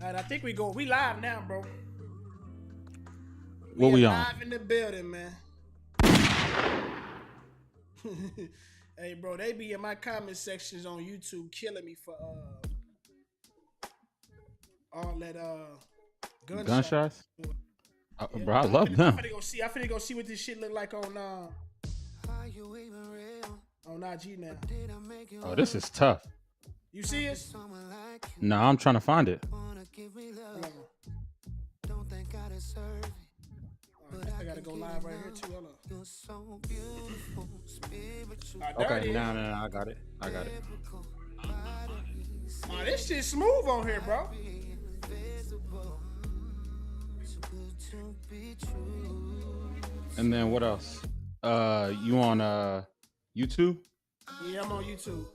And I think we live now, bro. What We are we on? live in the building, man. Hey, bro, they be in my comment sections on YouTube killing me for all that gunshot. Gunshots? Yeah, Bro, I I'm love finna, I'm them. finna go see. I'm finna go see what this shit look like on IG now. Oh, this is tough. You see it? Nah, I'm trying to find it. I gotta go live right here too. Hold on. There it Okay, is. no, I got it. Oh, this shit smooth on here, bro. And then what else? You on YouTube? Yeah, I'm on YouTube.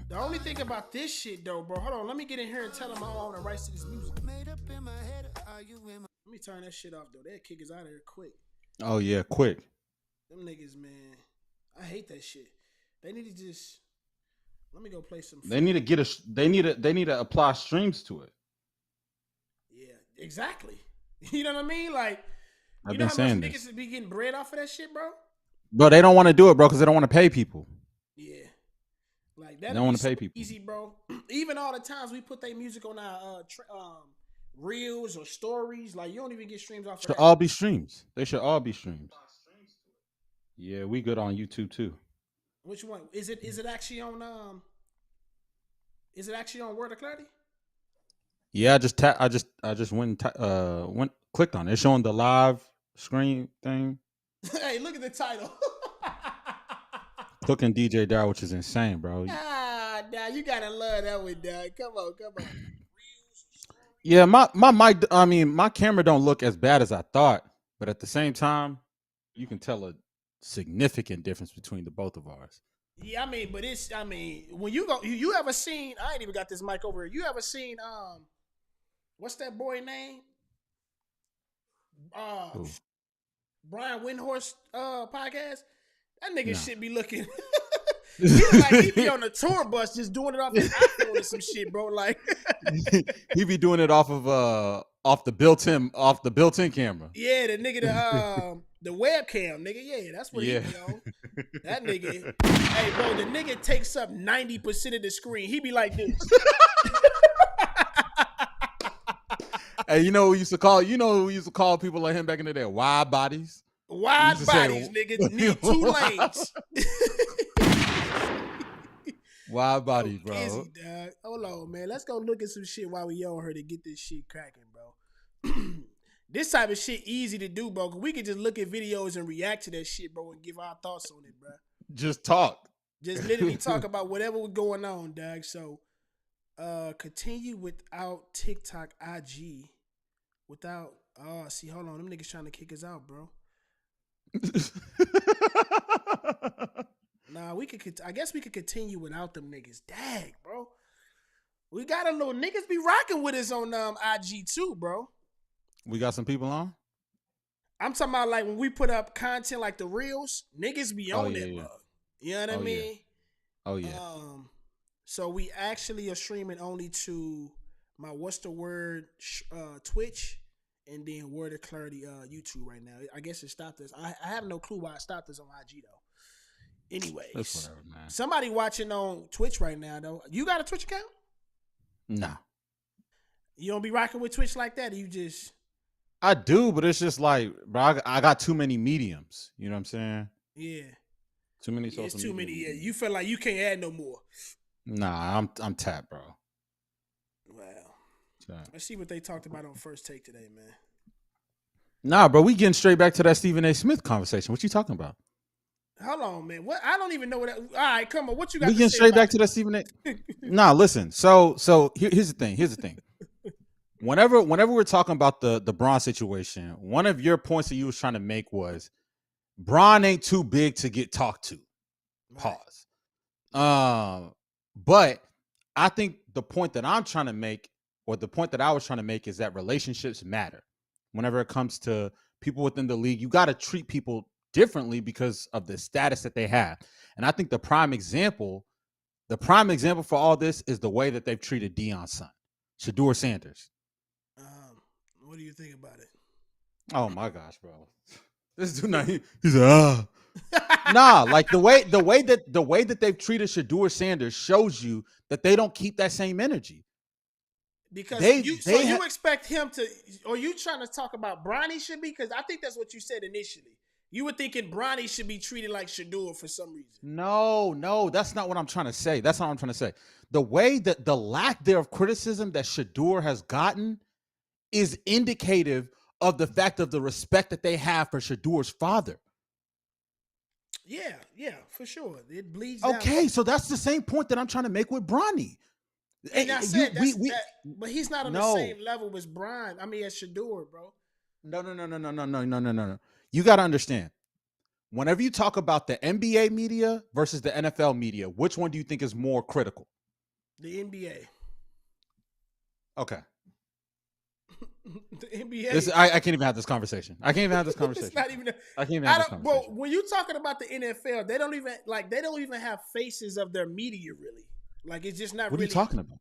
The only thing about this shit, though, bro, hold on. Let me get in here and tell them I own the rights to this music. Let me turn that shit off, though. They'll kick us out of here quick. Oh yeah, quick. Them niggas, man. I hate that shit. They need to just... Let me go play some... They need to get a. They need to apply streams to it. Yeah, exactly. You know what I mean? Like, I've you been know how saying much this. niggas be getting bread off of that shit, bro? Bro, they don't want to do it, bro, because they don't want to pay people. Yeah. Like, They that'd don't be want to so pay people. easy, bro. Even all the times we put their music on our reels or stories, like, you don't even get streams off of Should that. all be streams. They should all be streams. Yeah, we good on YouTube too. Which one? Is it actually on Word of Clarity? Yeah, I just went clicked on it. It's showing the live screen thing. Hey, look at the title. Cooking DJ Daro, which is insane, bro. Nah, you gotta love that one, dog. Come on. Yeah, my mic. I mean, my camera don't look as bad as I thought, but at the same time, you can tell a significant difference between the both of ours. Yeah, when you go, you ever seen? I ain't even got this mic over here. You ever seen what's that boy name? Ooh. Brian Windhorst podcast. That nigga No. should be looking. He look like he be on a tour bus just doing it off his iPhone or some shit, bro. Like He be doing it off of the built-in camera. yeah, the nigga the webcam, nigga. Yeah, that's what Yeah. he be on. That nigga, hey bro, the nigga takes up 90% of the screen. He be like this. Hey, you know who used to call people like him back in the day? Wide bodies. Wide used to say- bodies, nigga. Need 2 lanes. Wide bodies, bro. Easy, dog. Hold on, man. Let's go look at some shit while we on her to get this shit cracking, bro. This type of shit easy to do, bro. Cause we can just look at videos and react to that shit, bro, and give our thoughts on it, bro. Just talk. Just literally talk about whatever was going on, dog. So, continue without TikTok, IG, without. Oh, see, hold on, them niggas trying to kick us out, bro. Nah, I guess we could continue without them niggas. Dag, bro. We got a little niggas be rocking with us on IG too, bro. We got some people on. I'm talking about like when we put up content like the reels, niggas be on yeah, that, yeah. bro. You know what I mean? Oh yeah. So we actually are streaming only to my What's the Word Twitch and then Word of Clarity YouTube right now. I guess it stopped us. I have no clue why it stopped us on IG though. Anyways, That's whatever, man. somebody watching on Twitch right now though. You got a Twitch account? Nah. You don't be rocking with Twitch like that? Or you just I do, but it's just like, bro, I got too many mediums. You know what I'm saying? yeah. Too many Yeah, social it's too media many. Yeah, mediums. you feel like you can't add no more. Nah, I'm tapped, bro. Wow. Tapped. Let's see what they talked about on First Take today, man. Nah, bro, we getting straight back to that Stephen A. Smith conversation. What you talking about? Hold on, man. What? I don't even know what. All right, come on. What you got? We to getting say straight about back to that Stephen A. Nah, listen. So here's the thing. Whenever we're talking about the Bron situation, one of your points that you was trying to make was Bron ain't too big to get talked to. Pause. But I think the point that I'm trying to make, or the point that I was trying to make, is that relationships matter. Whenever it comes to people within the league, you got to treat people differently because of the status that they have. And I think the prime example for all this is the way that they've treated Deion's son. Shador Sanders. What do you think about it? Oh my gosh, bro. This dude, he's like, nah, like the way that they've treated Shador Sanders shows you that they don't keep that same energy. Because you expect him to, or you trying to talk about Bronny should be? Because I think that's what you said initially. You were thinking Bronny should be treated like Shador for some reason. No, that's not what I'm trying to say. That's not what I'm trying to say. The way that the lack there of criticism that Shador has gotten is indicative of the fact of the respect that they have for Shador's father. Yeah, for sure. It bleeds Okay, down. So that's the same point that I'm trying to make with Bronny. And I said but he's not on the same level as Brian. I mean, as Shador, bro. No. You got to understand. Whenever you talk about the NBA media versus the NFL media, which one do you think is more critical? The NBA. Okay. The NBA. I can't even have this conversation. I can't even have this conversation. It's not even. I can't even have this conversation. Well, when you're talking about the NFL, they don't even have faces of their media really. Like it's just not. What really, are you talking about?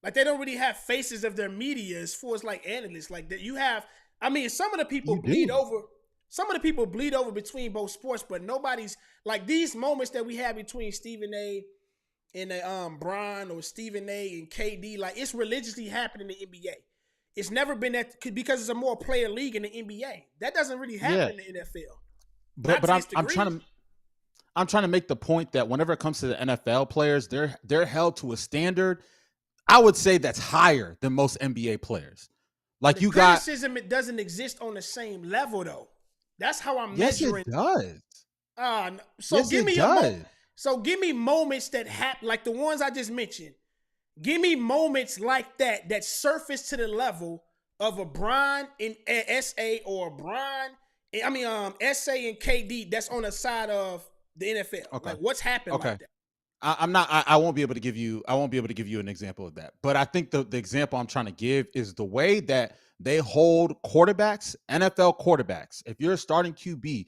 Like they don't really have faces of their media as far as like analysts. Like that you have. I mean, some of the people bleed over. Some of the people bleed over between both sports, but nobody's like these moments that we have between Stephen A. and Bron or Stephen A. and KD. Like it's religiously happening in the NBA. It's never been that because it's a more player league in the NBA. That doesn't really happen in the NFL. But I'm trying to make the point that whenever it comes to the NFL players, they're held to a standard, I would say, that's higher than most NBA players. Like the criticism, it doesn't exist on the same level though. That's how I'm measuring. Yes, it does. So give me moments that happen, like the ones I just mentioned. Give me moments like that surface to the level of a Bron in SA or a Bron. SA and KD. That's on the side of the NFL. Okay. Like what's happened like that? I won't be able to give you an example of that. But I think the example I'm trying to give is the way that they hold quarterbacks, NFL quarterbacks. If you're a starting QB,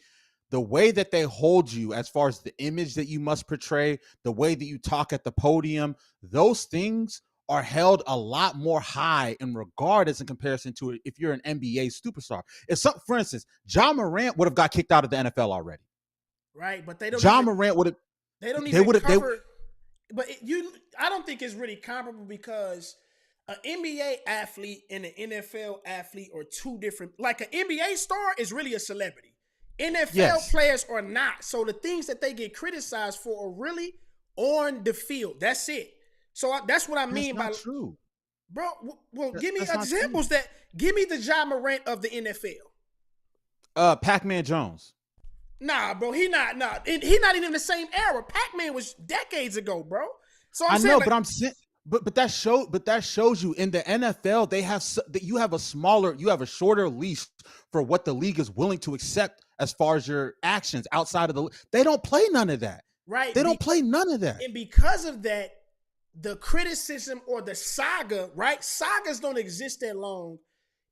the way that they hold you as far as the image that you must portray, the way that you talk at the podium, those things are held a lot more high in regard as in comparison to if you're an NBA superstar. For instance, John Morant would have got kicked out of the NFL already. Right, but they don't. Morant would have. They don't even cover. I don't think it's really comparable because an NBA athlete and an NFL athlete are two different. Like an NBA star is really a celebrity. NFL players are not. So the things that they get criticized for are really on the field. That's it. So that's what I mean by true, bro. Well, give me examples that. Give me the John Morant of the NFL. Pac-Man Jones. Nah, bro, he not even in the same era. Pac-Man was decades ago, bro. So I know, but I'm saying, but that shows you in the NFL you have a shorter leash for what the league is willing to accept as far as your actions outside of they don't play none of that. Right. They don't play none of that. And because of that, the criticism or the saga, right? Sagas don't exist that long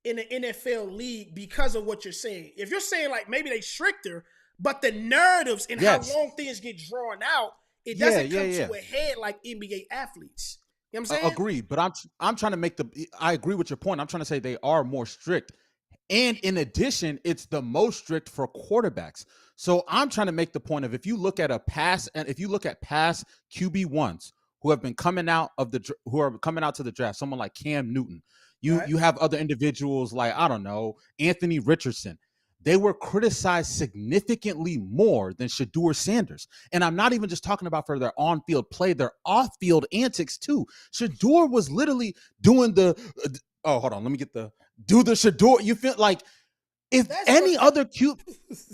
in the NFL league because of what you're saying. If you're saying like maybe they stricter, but the narratives and how long things get drawn out, it doesn't come to a head like NBA athletes. You know what I'm saying? Agreed, but I'm trying to I agree with your point. I'm trying to say they are more strict. And in addition, it's the most strict for quarterbacks. So I'm trying to make the point of if you look at past QB1s who have been coming out to the draft, someone like Cam Newton, you have other individuals like, I don't know, Anthony Richardson. They were criticized significantly more than Shador Sanders. And I'm not even just talking about for their on-field play, their off-field antics too. Shador was literally doing do the Shador. You feel like if that's any other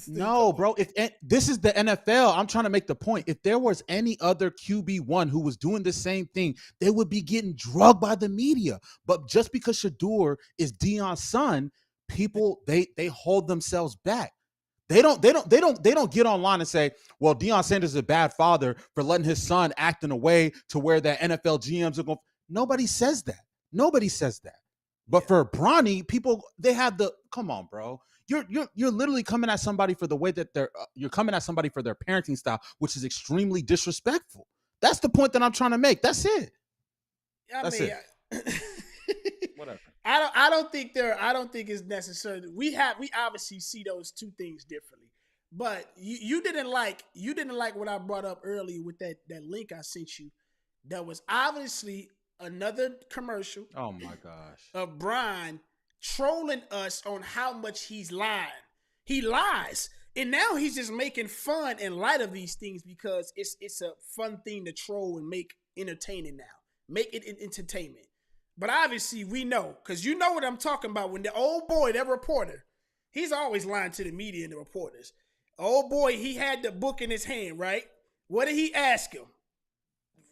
no, bro, if this is the NFL, I'm trying to make the point. If there was any other QB1 who was doing the same thing, they would be getting drugged by the media. But just because Shador is Deion's son, people they hold themselves back. They don't get online and say, well, Deion Sanders is a bad father for letting his son act in a way to where the NFL GMs are going. Nobody says that. But for Bronny, people, they have come on, bro. You're literally coming at somebody for the way that you're coming at somebody for their parenting style, which is extremely disrespectful. That's the point that I'm trying to make. That's it. That's it. Whatever. I don't think it's necessary. We obviously see those two things differently. But you didn't like what I brought up earlier with that link I sent you. That was obviously another commercial. Oh my gosh. Of Brian trolling us on how much he's lying. He lies. And now he's just making fun and light of these things because it's a fun thing to troll and make entertaining now. Make it entertainment. But obviously we know, because you know what I'm talking about. When the old boy, that reporter, he's always lying to the media and the reporters. Old boy, he had the book in his hand, right? What did he ask him?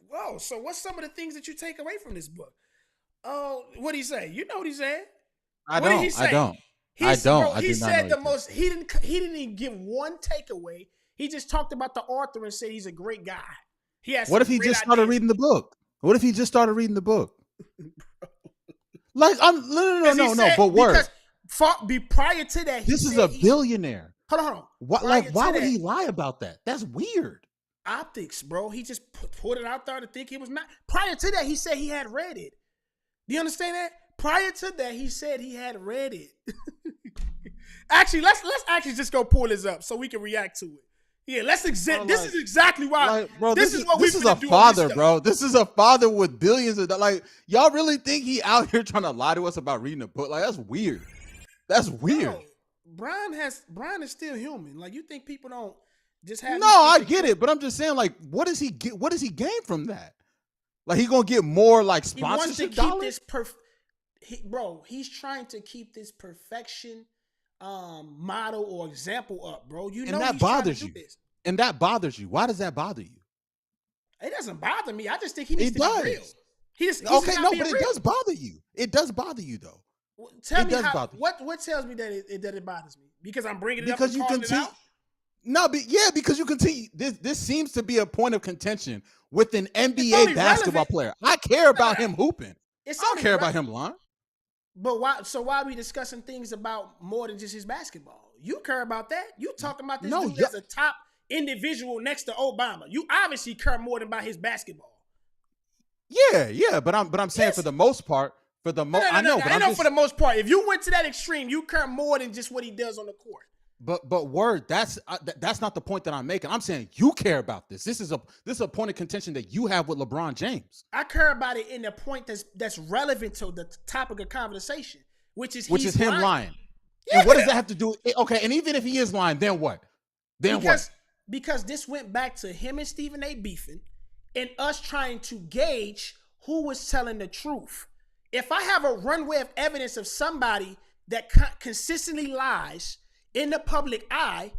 Whoa, so what's some of the things that you take away from this book? Oh, what'd he say? You know what he said? I don't. He said the most. He didn't even give one takeaway. He just talked about the author and said he's a great guy. He has. What if he just started reading the book? What if he just started reading the book? Like I'm no. But word. Prior to that, this is a billionaire. Hold on. Why would he lie about that? That's weird. Optics, bro. He just put it out there to think he was not. Prior to that, he said he had read it. Do you understand that? Prior to that, he said he had read it. Actually, let's actually just go pull this up so we can react to it. Yeah, let's examine. This is exactly why. Bro, this is a father, bro. This is a father with billions of dollars. Like, y'all really think he out here trying to lie to us about reading a book? Like, that's weird. That's weird. Brian is still human. Like, you think people don't just have? No, I get it, but I'm just saying, like, what does he get? What does he gain from that? Like, he gonna get more like sponsorship dollars? He's trying to keep this perfection model or example up, bro. You know, that bothers you. And that bothers you. Why does that bother you? It doesn't bother me. I just think he needs to be real. But it does bother you. It does bother you, though. Tell me what tells me that it bothers me? Because I'm bringing it up and calling it out? No, because you continue. This seems to be a point of contention with an NBA basketball player. I care about him hooping. I don't care about him lying. But why? So why are we discussing things about more than just his basketball? You care about that? You talking about this dude as a top individual next to Obama? You obviously care more than about his basketball. Yeah, but I'm saying for the most part, I know for the most part. If you went to that extreme, you care more than just what he does on the court. But word, that's not the point that I'm making. I'm saying you care about this. This is a point of contention that you have with LeBron James. I care about it in the point that's relevant to the topic of conversation, which is him lying. Yeah. And what does that have to do? Okay, and even if he is lying, then what? Because this went back to him and Stephen A. beefing, and us trying to gauge who was telling the truth. If I have a runway of evidence of somebody that consistently lies in the public eye,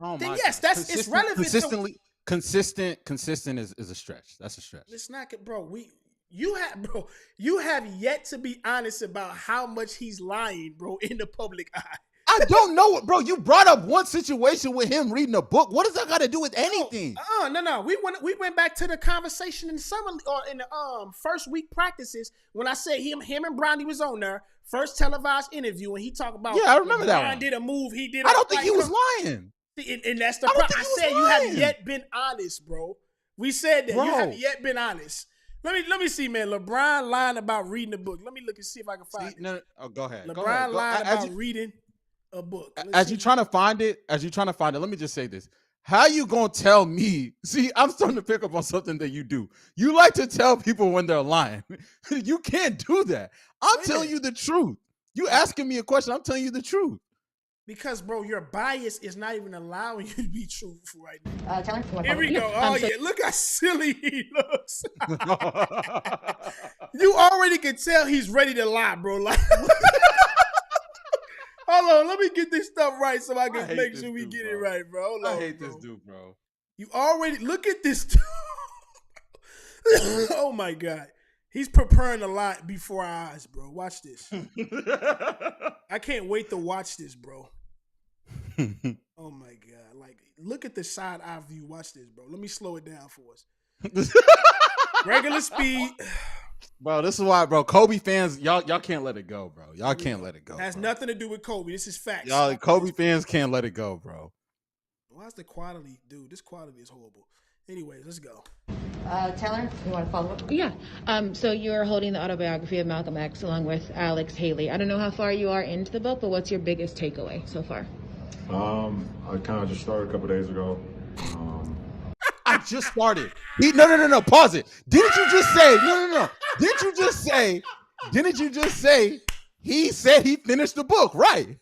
then yes, it's relevant. Consistent is a stretch. That's a stretch. It's not, bro. You have yet to be honest about how much he's lying, bro, in the public eye. I don't know, bro. You brought up one situation with him reading a book. What does that got to do with anything? No. We went back to the conversation in the summer or in the first week practices when I said him and Bronny was on there. First televised interview, and he talked about I remember that one. Did a move. He did. I don't think he was lying. And that's the problem. I said you haven't yet been honest, bro. We said that you haven't yet been honest. Let me see, man. LeBron lying about reading a book. Let me look and see if I can find it. No, go ahead. LeBron lying about reading a book. As you're trying to find it, let me just say this. How you gonna tell me? See, I'm starting to pick up on something that you do. You like to tell people when they're lying. You can't do that. I'm telling you the truth. You asking me a question, I'm telling you the truth. Because, bro, your bias is not even allowing you to be truthful right now. Tell Here we go. Oh, yeah. Look how silly he looks. You already can tell he's ready to lie, bro. Like, hold on. Let me get this stuff right so I can make sure we get it right, bro. Hold on, I hate this dude, bro. You already look at this. Oh, my God. He's preparing a lot before our eyes, bro. Watch this. I can't wait to watch this, bro. Oh, my God. Like, look at the side eye view. Watch this, bro. Let me slow it down for us. Regular speed. Bro, this is why, bro. Kobe fans, y'all can't let it go, bro. Y'all can't let it go. It has nothing to do with Kobe. This is facts. Y'all, Kobe fans can't let it go, bro. Why's the quality, dude? This quality is horrible. Anyways, let's go. Taylor, you want to follow up? Yeah. So you're holding the autobiography of Malcolm X along with Alex Haley. I don't know how far you are into the book, but what's your biggest takeaway so far? I kind of just started a couple days ago. I just started. No. Pause it. Didn't you just say? No. Didn't you just say? He said he finished the book, right?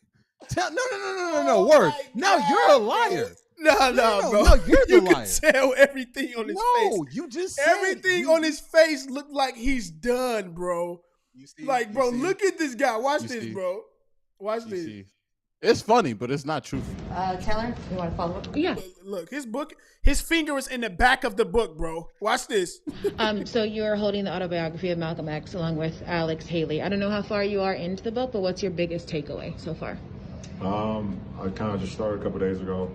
No. Word. No, you're a liar. No, bro. No, you're the you liar. can tell everything on his face. No, you just said everything on his face looked like he's done, bro. You see, like, bro, look at this guy. Watch this, bro. Watch this. See. It's funny, but it's not truthful. Taylor, you want to follow up? Yeah. Look, his finger is in the back of the book, bro. Watch this. So you're holding the autobiography of Malcolm X along with Alex Haley. I don't know how far you are into the book, but what's your biggest takeaway so far? I kind of just started a couple days ago,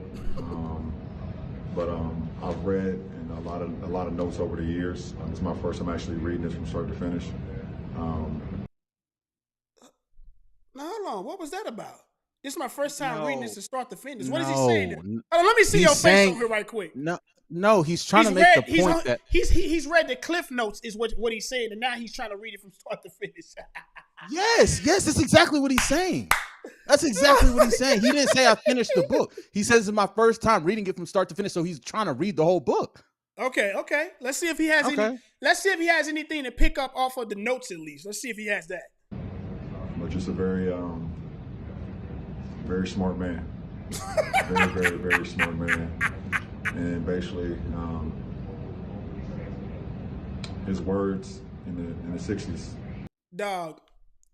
but I've read and a lot of notes over the years. It's my first time actually reading this from start to finish. Now hold on, what was that about? This is my first time reading this to start to finish. What is he No. saying there? Let me see your face on here right quick. No, he's trying to make the point that he's read the cliff notes is what he's saying, and now he's trying to read it from start to finish. Yes, that's exactly what he's saying. That's exactly what he's saying. He didn't say I finished the book. He says it's my first time reading it from start to finish, so he's trying to read the whole book. Okay. Let's see if he has let's see if he has anything to pick up off of the notes at least. Let's see if he has that. But just a very smart man. Very smart man. And basically, his words in the 60s. Dog,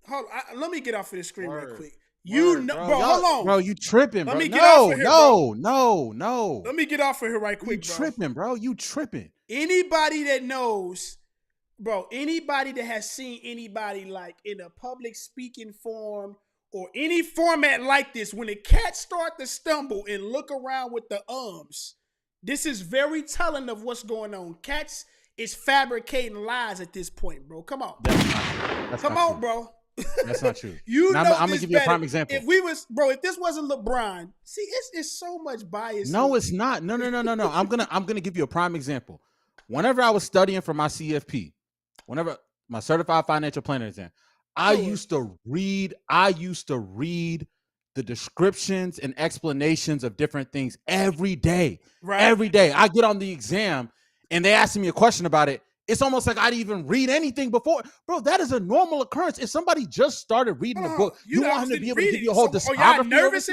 hold on. Let me get off of the screen real quick. Bro, hold on. Bro, you tripping, bro. Let me get off of here, bro. No. Let me get off of here right quick, You tripping, bro. You tripping. Anybody that knows, bro, anybody that has seen anybody like in a public speaking form or any format like this, when the cats start to stumble and look around with the arms, this is very telling of what's going on. Cats is fabricating lies at this point, bro. Come on. Come on, bro. That's not true. I'm gonna give you a prime example. If this wasn't LeBron, see, it's so much bias. No, it's not. No. I'm gonna give you a prime example. Whenever I was studying for my CFP, whenever my certified financial planner exam, I used to read the descriptions and explanations of different things every day. Right. Every day. I get on the exam and they ask me a question about it. It's almost like I didn't even read anything before. Bro, that is a normal occurrence. If somebody just started reading a book, you want him to be able to give you a whole discography. Y'all nervous?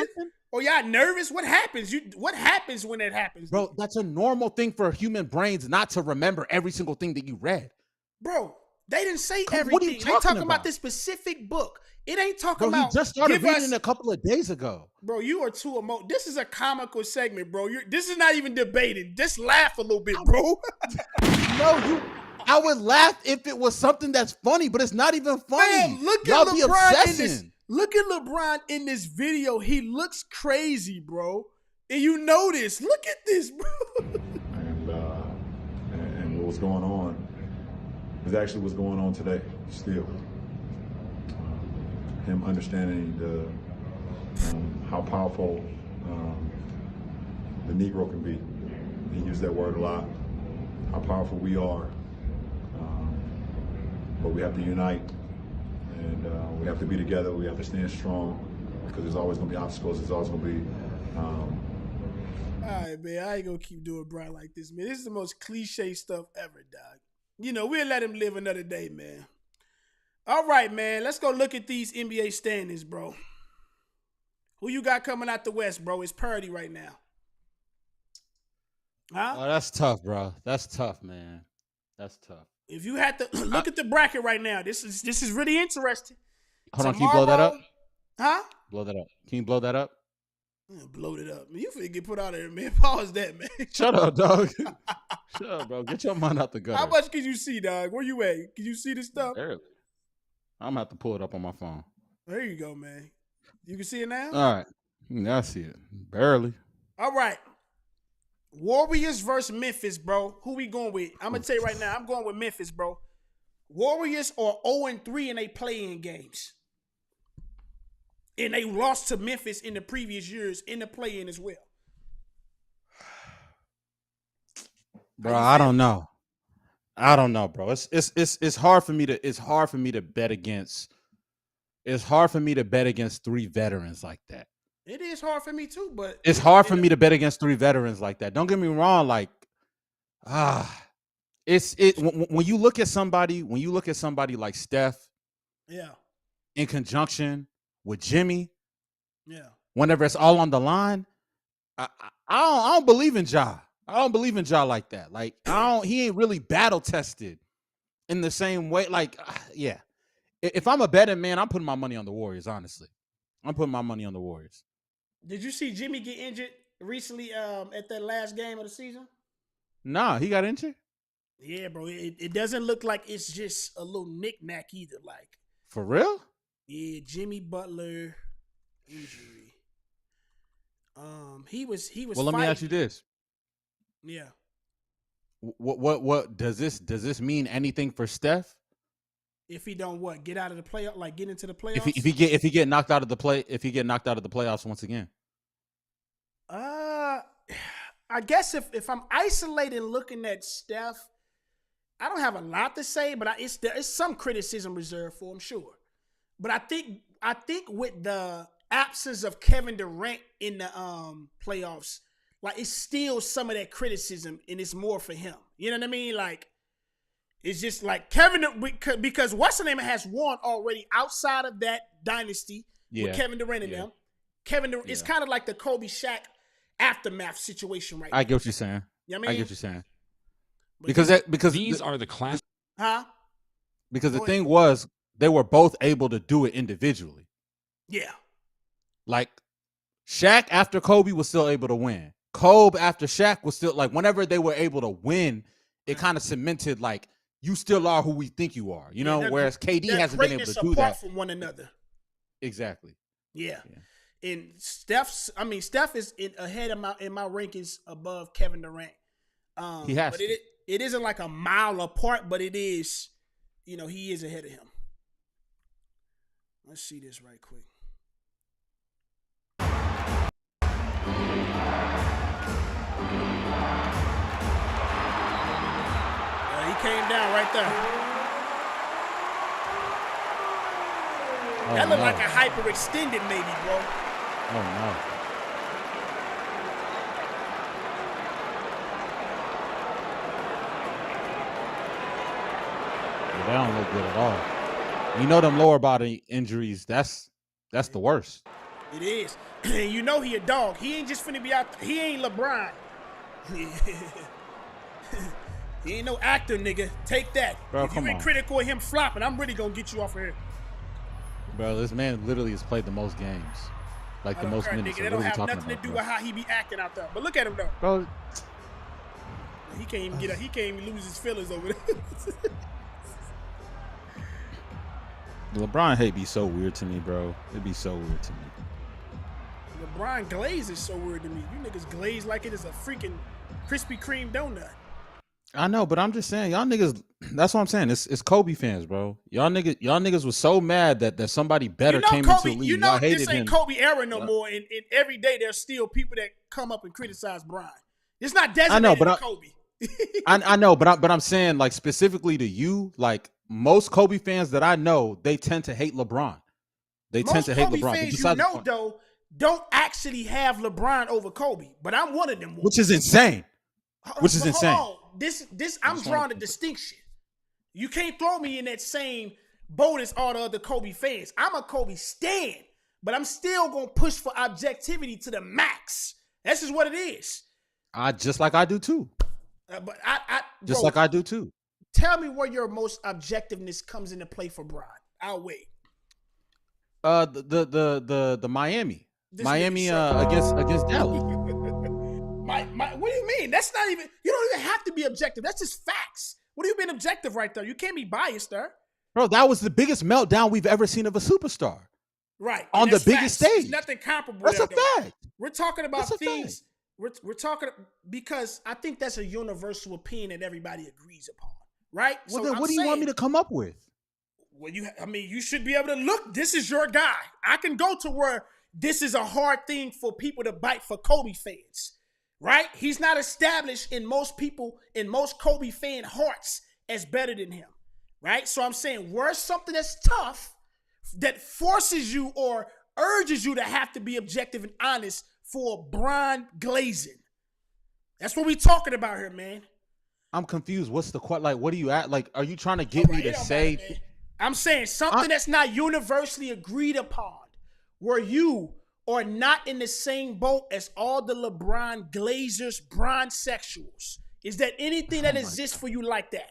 Y'all nervous? What happens? What happens when that happens? Bro, that's a normal thing for human brains not to remember every single thing that you read. Bro, they didn't say everything. They talking about this specific book. It ain't talking about. He just started reading a couple of days ago. Bro, you are too emotional. This is a comical segment, bro. This is not even debating. Just laugh a little bit, bro. I would laugh if it was something that's funny, but it's not even funny. Man, look at LeBron in this video. He looks crazy, bro. And you notice. Look at this, bro. And what was going on is actually what's going on today still. Him understanding how powerful the Negro can be. He used that word a lot. How powerful we are. But we have to unite, and we have to be together. We have to stand strong, because there's always going to be obstacles. There's always going to be. All right, man. I ain't gonna keep doing Brian like this, man. This is the most cliche stuff ever, dog. We'll let him live another day, man. All right, man. Let's go look at these NBA standings, bro. Who you got coming out the West, bro? It's Purdy right now. Huh? Oh, that's tough, bro. That's tough, man. That's tough. If you had to look at the bracket right now, this is really interesting. Hold on, can you blow that up? Huh? Blow that up. Can you blow that up? Blow it up. Man, you finna get put out of there, man. Pause that, man. Shut up, dog. Shut up, bro. Get your mind out the gutter. How much can you see, dog? Where you at? Can you see this stuff? Barely. I'm gonna have to pull it up on my phone. There you go, man. You can see it now? All right. I see it. Barely. All right. Warriors versus Memphis, bro. Who we going with? I'm going to tell you right now, I'm going with Memphis, bro. Warriors are 0-3 in they play-in games. And they lost to Memphis in the previous years in the play-in as well. Bro, I don't know. I don't know, bro. It's hard for me to bet against. It's hard for me to bet against three veterans like that. It is hard for me too, but It's hard for me to bet against three veterans like that. Don't get me wrong, like when you look at somebody like Steph, yeah, in conjunction with Jimmy, yeah. whenever it's all on the line, I don't believe in Ja. I don't believe in Ja like that. Like he ain't really battle tested in the same way. Like yeah, if I'm a betting man, I'm putting my money on the Warriors. Honestly, I'm putting my money on the Warriors. Did you see Jimmy get injured recently at that last game of the season? Nah, he got injured? Yeah, bro. It doesn't look like it's just a little knick-knack either. Like, for real? Yeah, Jimmy Butler injury. He was Well, let me ask you this. Yeah. What does this mean anything for Steph? If he don't get out of the playoff, like get into the playoffs? If he get knocked out of the playoffs once again. I guess if I'm isolated looking at Steph, I don't have a lot to say, but it's some criticism reserved for him, sure. But I think with the absence of Kevin Durant in the playoffs, like it's still some of that criticism, and it's more for him. You know what I mean? Like it's just like because what's the name has won already outside of that dynasty with Kevin Durant and them. Kevin Durant, it's kind of like the Kobe Shaq aftermath situation right now. I get what you're saying. You know what I mean? I get what you're saying. But because these are the class. Huh? Because the thing was, they were both able to do it individually. Yeah. Like Shaq after Kobe was still able to win. Kobe after Shaq was still like whenever they were able to win, it kind of cemented like you still are who we think you are. You know, whereas KD hasn't been able to do that from one another. Exactly. Yeah. And Steph is ahead of in my rankings above Kevin Durant. He has, but it isn't like a mile apart, but it is. You know, he is ahead of him. Let's see this right quick. He came down right there. That looked like a hyperextended maybe, bro. Oh, no. That don't look good at all. You know them lower body injuries, that's the worst. It is. And you know he a dog. He ain't just finna be out there. He ain't LeBron. He ain't no actor, nigga. Take that. Bro, if you ain't critical of him flopping, I'm really gonna get you off of here. Bro, this man literally has played the most games. Like the most minutes. Nigga, that don't have nothing to do with how he be acting out there. But look at him though. Bro. He can't even he can't even lose his feelings over there. LeBron hate be so weird to me, bro. It'd be so weird to me. LeBron glaze is so weird to me. You niggas glaze like it is a freaking Krispy Kreme donut. I know, but I'm just saying, y'all niggas. That's what I'm saying. It's Kobe fans, bro. Y'all niggas was so mad that somebody better came into the league. You know, y'all hated this ain't him. Kobe era no more. And every day there's still people that come up and criticize Bron. It's not designated to Kobe. I know, but I'm saying like specifically to you, like most Kobe fans that I know, they tend to hate LeBron. Most Kobe fans you know though don't actually have LeBron over Kobe, but I'm one of them. Which is insane. This I'm drawing a distinction. You can't throw me in that same boat as all the other Kobe fans. I'm a Kobe stan, but I'm still gonna push for objectivity to the max. That's just what it is. Just like I do too. But I just like I do too. Tell me where your most objectiveness comes into play for Bron. I'll wait. The Miami against Dallas. What do you mean? That's not even. You don't even have to be objective. That's just facts. What do you mean objective right there? You can't be biased there. Bro, that was the biggest meltdown we've ever seen of a superstar. Right. On the biggest stage. There's nothing comparable. That's a fact. We're talking about things. We're talking because I think that's a universal opinion that everybody agrees upon. Right? Well, then what do you want me to come up with? Well, you should be able to look. This is your guy. I can go to where this is a hard thing for people to bite for Kobe fans. Right? He's not established in most people, in most Kobe fan hearts as better than him, right? So I'm saying, where's something that's tough that forces you or urges you to have to be objective and honest for Bron glazing? That's what we talking about here, man. I'm confused. What's the like? What are you at? Like, are you trying to get me to say? Matter, I'm saying something that's not universally agreed upon, where you are not in the same boat as all the LeBron Glazers, Bron sexuals. Is there anything that exists for you like that?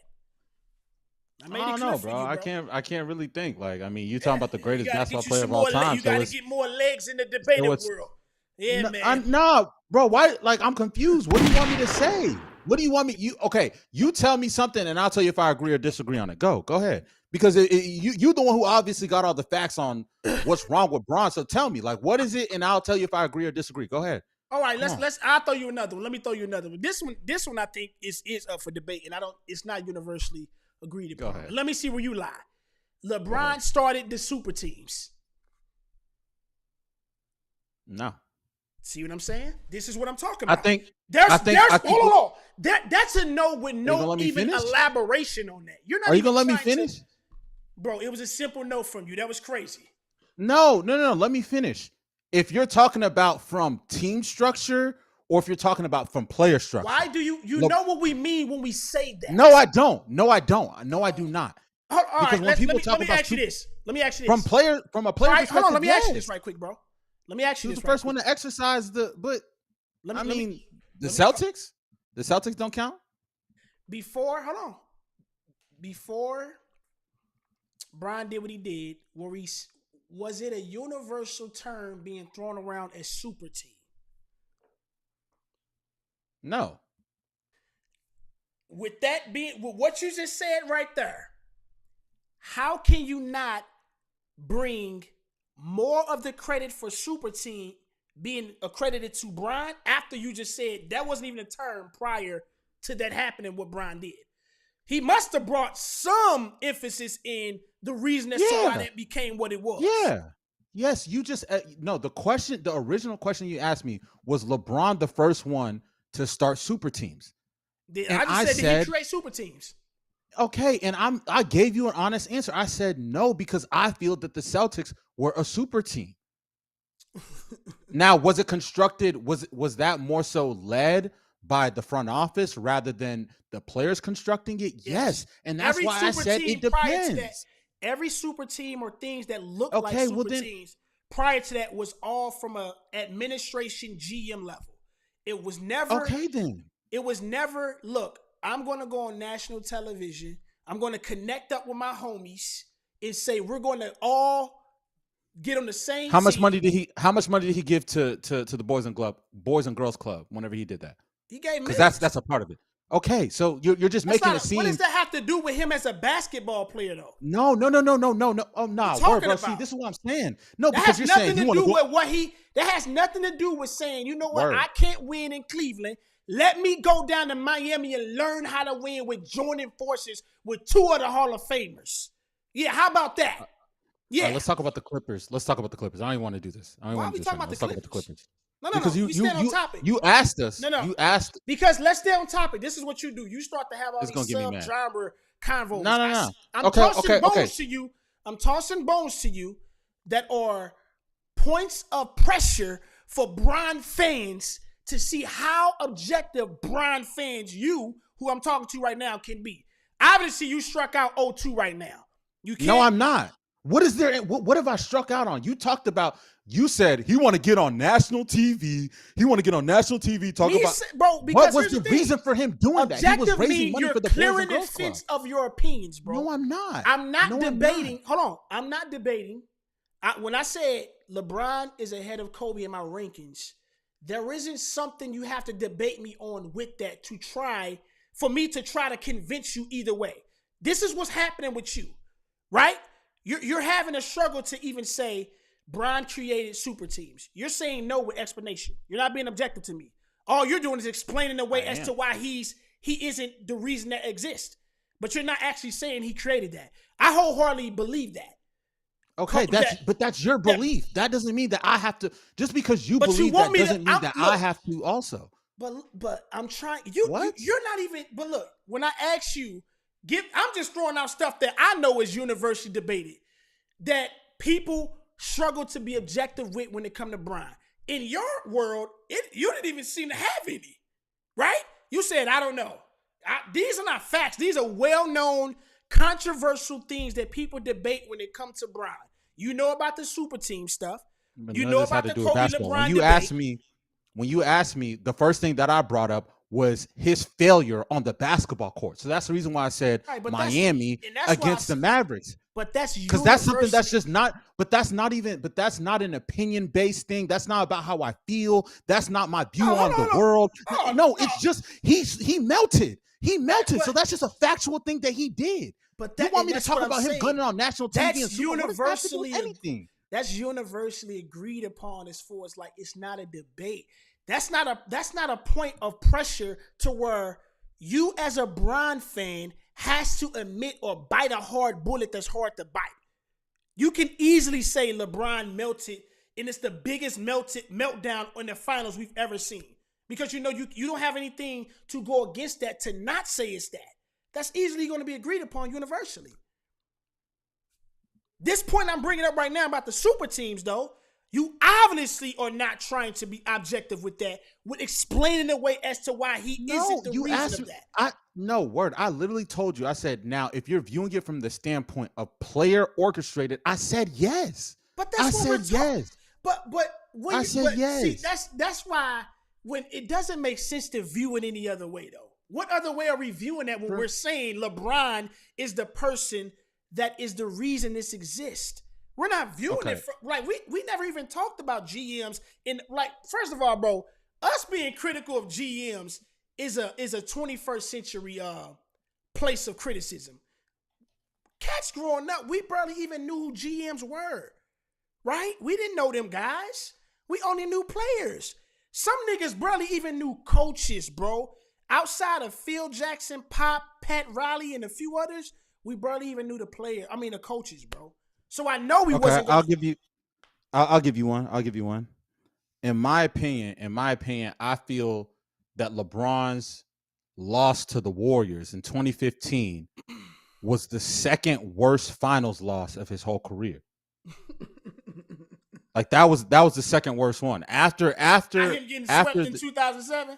I don't know, bro. I can't really think. Like, I mean, you talking about the greatest basketball player of all time. You gotta get more legs in the debating world. Yeah, man. No, bro. Why? Like, I'm confused. What do you want me to say? What do you want me? You tell me something, and I'll tell you if I agree or disagree on it. Go ahead. Because you're the one who obviously got all the facts on what's wrong with Bron. So tell me, like, what is it, and I'll tell you if I agree or disagree. Go ahead. All right, let's. I'll throw you another one. Let me throw you another one. This one I think is up for debate, and it's not universally agreed upon. Go ahead. Let me see where you lie. LeBron started the super teams. No. See what I'm saying? This is what I'm talking about. I think hold on. That's a no with no even elaboration on that. You're not. Are you gonna let me finish? Bro, it was a simple no from you. That was crazy. No. Let me finish. If you're talking about from team structure or if you're talking about from player structure. Why do you know what we mean when we say that? No, I don't. No, I do not. All right, let me ask you this. From a player perspective. Hold on, let me ask you this right quick, bro. Let me ask you this. Who's the first one to exercise the Celtics? The Celtics don't count? Before Bron did what he did, was it a universal term being thrown around as super team? No. With what you just said right there, how can you not bring more of the credit for super team being accredited to Bron after you just said that wasn't even a term prior to that happening what Bron did? He must have brought some emphasis in the reason that's why that became what it was. Yeah. Yes, you just the original question you asked me was LeBron the first one to start super teams. I just said, did he create super teams? Okay, and I gave you an honest answer. I said no because I feel that the Celtics were a super team. Now, was it constructed? Was that more so led by the front office rather than the players constructing it? Yes. And that's why I said it depends. Every super team or things that look like super teams prior to that was all from a administration GM level. It was never It was never, look, I'm going to go on national television. I'm going to connect up with my homies and say we're going to all get on the same How much money did he give to the Boys and Girls Club whenever he did that? He gave because that's a part of it. Okay, so you're just making it seem. What does that have to do with him as a basketball player, though? No. Oh, nah. Word, bro. See, this is what I'm saying. No, because you're saying you want to go. That has nothing to do with saying, you know what? Word. I can't win in Cleveland. Let me go down to Miami and learn how to win with joining forces with two of the Hall of Famers. Yeah, how about that? Yeah. Let's talk about the Clippers. I don't even want to do this. Why are we talking about the Clippers? Let's talk about the Clippers. No. Because you stay on topic. You asked us. No. You asked. Because let's stay on topic. This is what you do. You start to have all these sub-genre convos. No. I'm tossing bones to you. I'm tossing bones to you that are points of pressure for Bron fans to see how objective Bron fans, you, who I'm talking to right now, can be. Obviously, you struck out 0-2 right now. You can't. No, I'm not. What is there? What have I struck out on? You said he want to get on national TV. He want to get on national TV talking about. What was the reason for him doing that? He was raising money for the Boys and Girls Club. Of your opinions, bro. No, I'm not. I'm not debating. Hold on. I'm not debating. When I said LeBron is ahead of Kobe in my rankings, there isn't something you have to debate me on with that for me to try to convince you either way. This is what's happening with you, right? You're having a struggle to even say Bron created super teams. You're saying no with explanation. You're not being objective to me. All you're doing is explaining away as to why he isn't the reason that exists. But you're not actually saying he created that. I wholeheartedly believe that. Okay, that's your belief. That doesn't mean that I have to. Just because you believe that doesn't mean that I have to also. But I'm trying. You're not even. But look, when I ask you, I'm just throwing out stuff that I know is universally debated that people struggle to be objective with when it comes to Brian. In your world, you didn't even seem to have any, right? You said, I don't know. These are not facts. These are well-known, controversial things that people debate when it comes to Brian. You know about the super team stuff. But You know about the Kobe LeBron debate. When you asked me, the first thing that I brought up was his failure on the basketball court. So that's the reason why I said Miami against the Mavericks. But that's because that's something that's just not. But that's not an opinion-based thing. That's not about how I feel. That's not my view on the world. No, it's just he melted. He melted. So that's just a factual thing that he did. But you want me to talk about him gunning on national TV and universally anything? That's universally agreed upon as far as like it's not a debate. That's not a point of pressure to where you as a Bron fan has to admit or bite a hard bullet that's hard to bite. You can easily say LeBron melted, and it's the biggest meltdown in the finals we've ever seen. Because you don't have anything to go against that to not say it's that. That's easily going to be agreed upon universally. This point I'm bringing up right now about the super teams, though, you obviously are not trying to be objective with that, with explaining the way as to why he isn't the reason of that. I literally told you. I said, now, if you're viewing it from the standpoint of player orchestrated, I said yes. But that's what we're talking. Yes. But when I said yes. See, that's why when it doesn't make sense to view it any other way, though. What other way are we viewing that when we're saying LeBron is the person that is the reason this exists? We're not viewing it like we never even talked about GMs in like. First of all, bro, us being critical of GMs is a 21st century place of criticism. Cats growing up, we barely even knew who GMs were, right? We didn't know them guys. We only knew players. Some niggas barely even knew coaches, bro. Outside of Phil Jackson, Pop, Pat Riley, and a few others, we barely even knew the coaches, bro. So I know we wasn't. I'll give you one. In my opinion, I feel that LeBron's loss to the Warriors in 2015 was the second worst finals loss of his whole career. Like that was the second worst one. After him getting swept in 2007.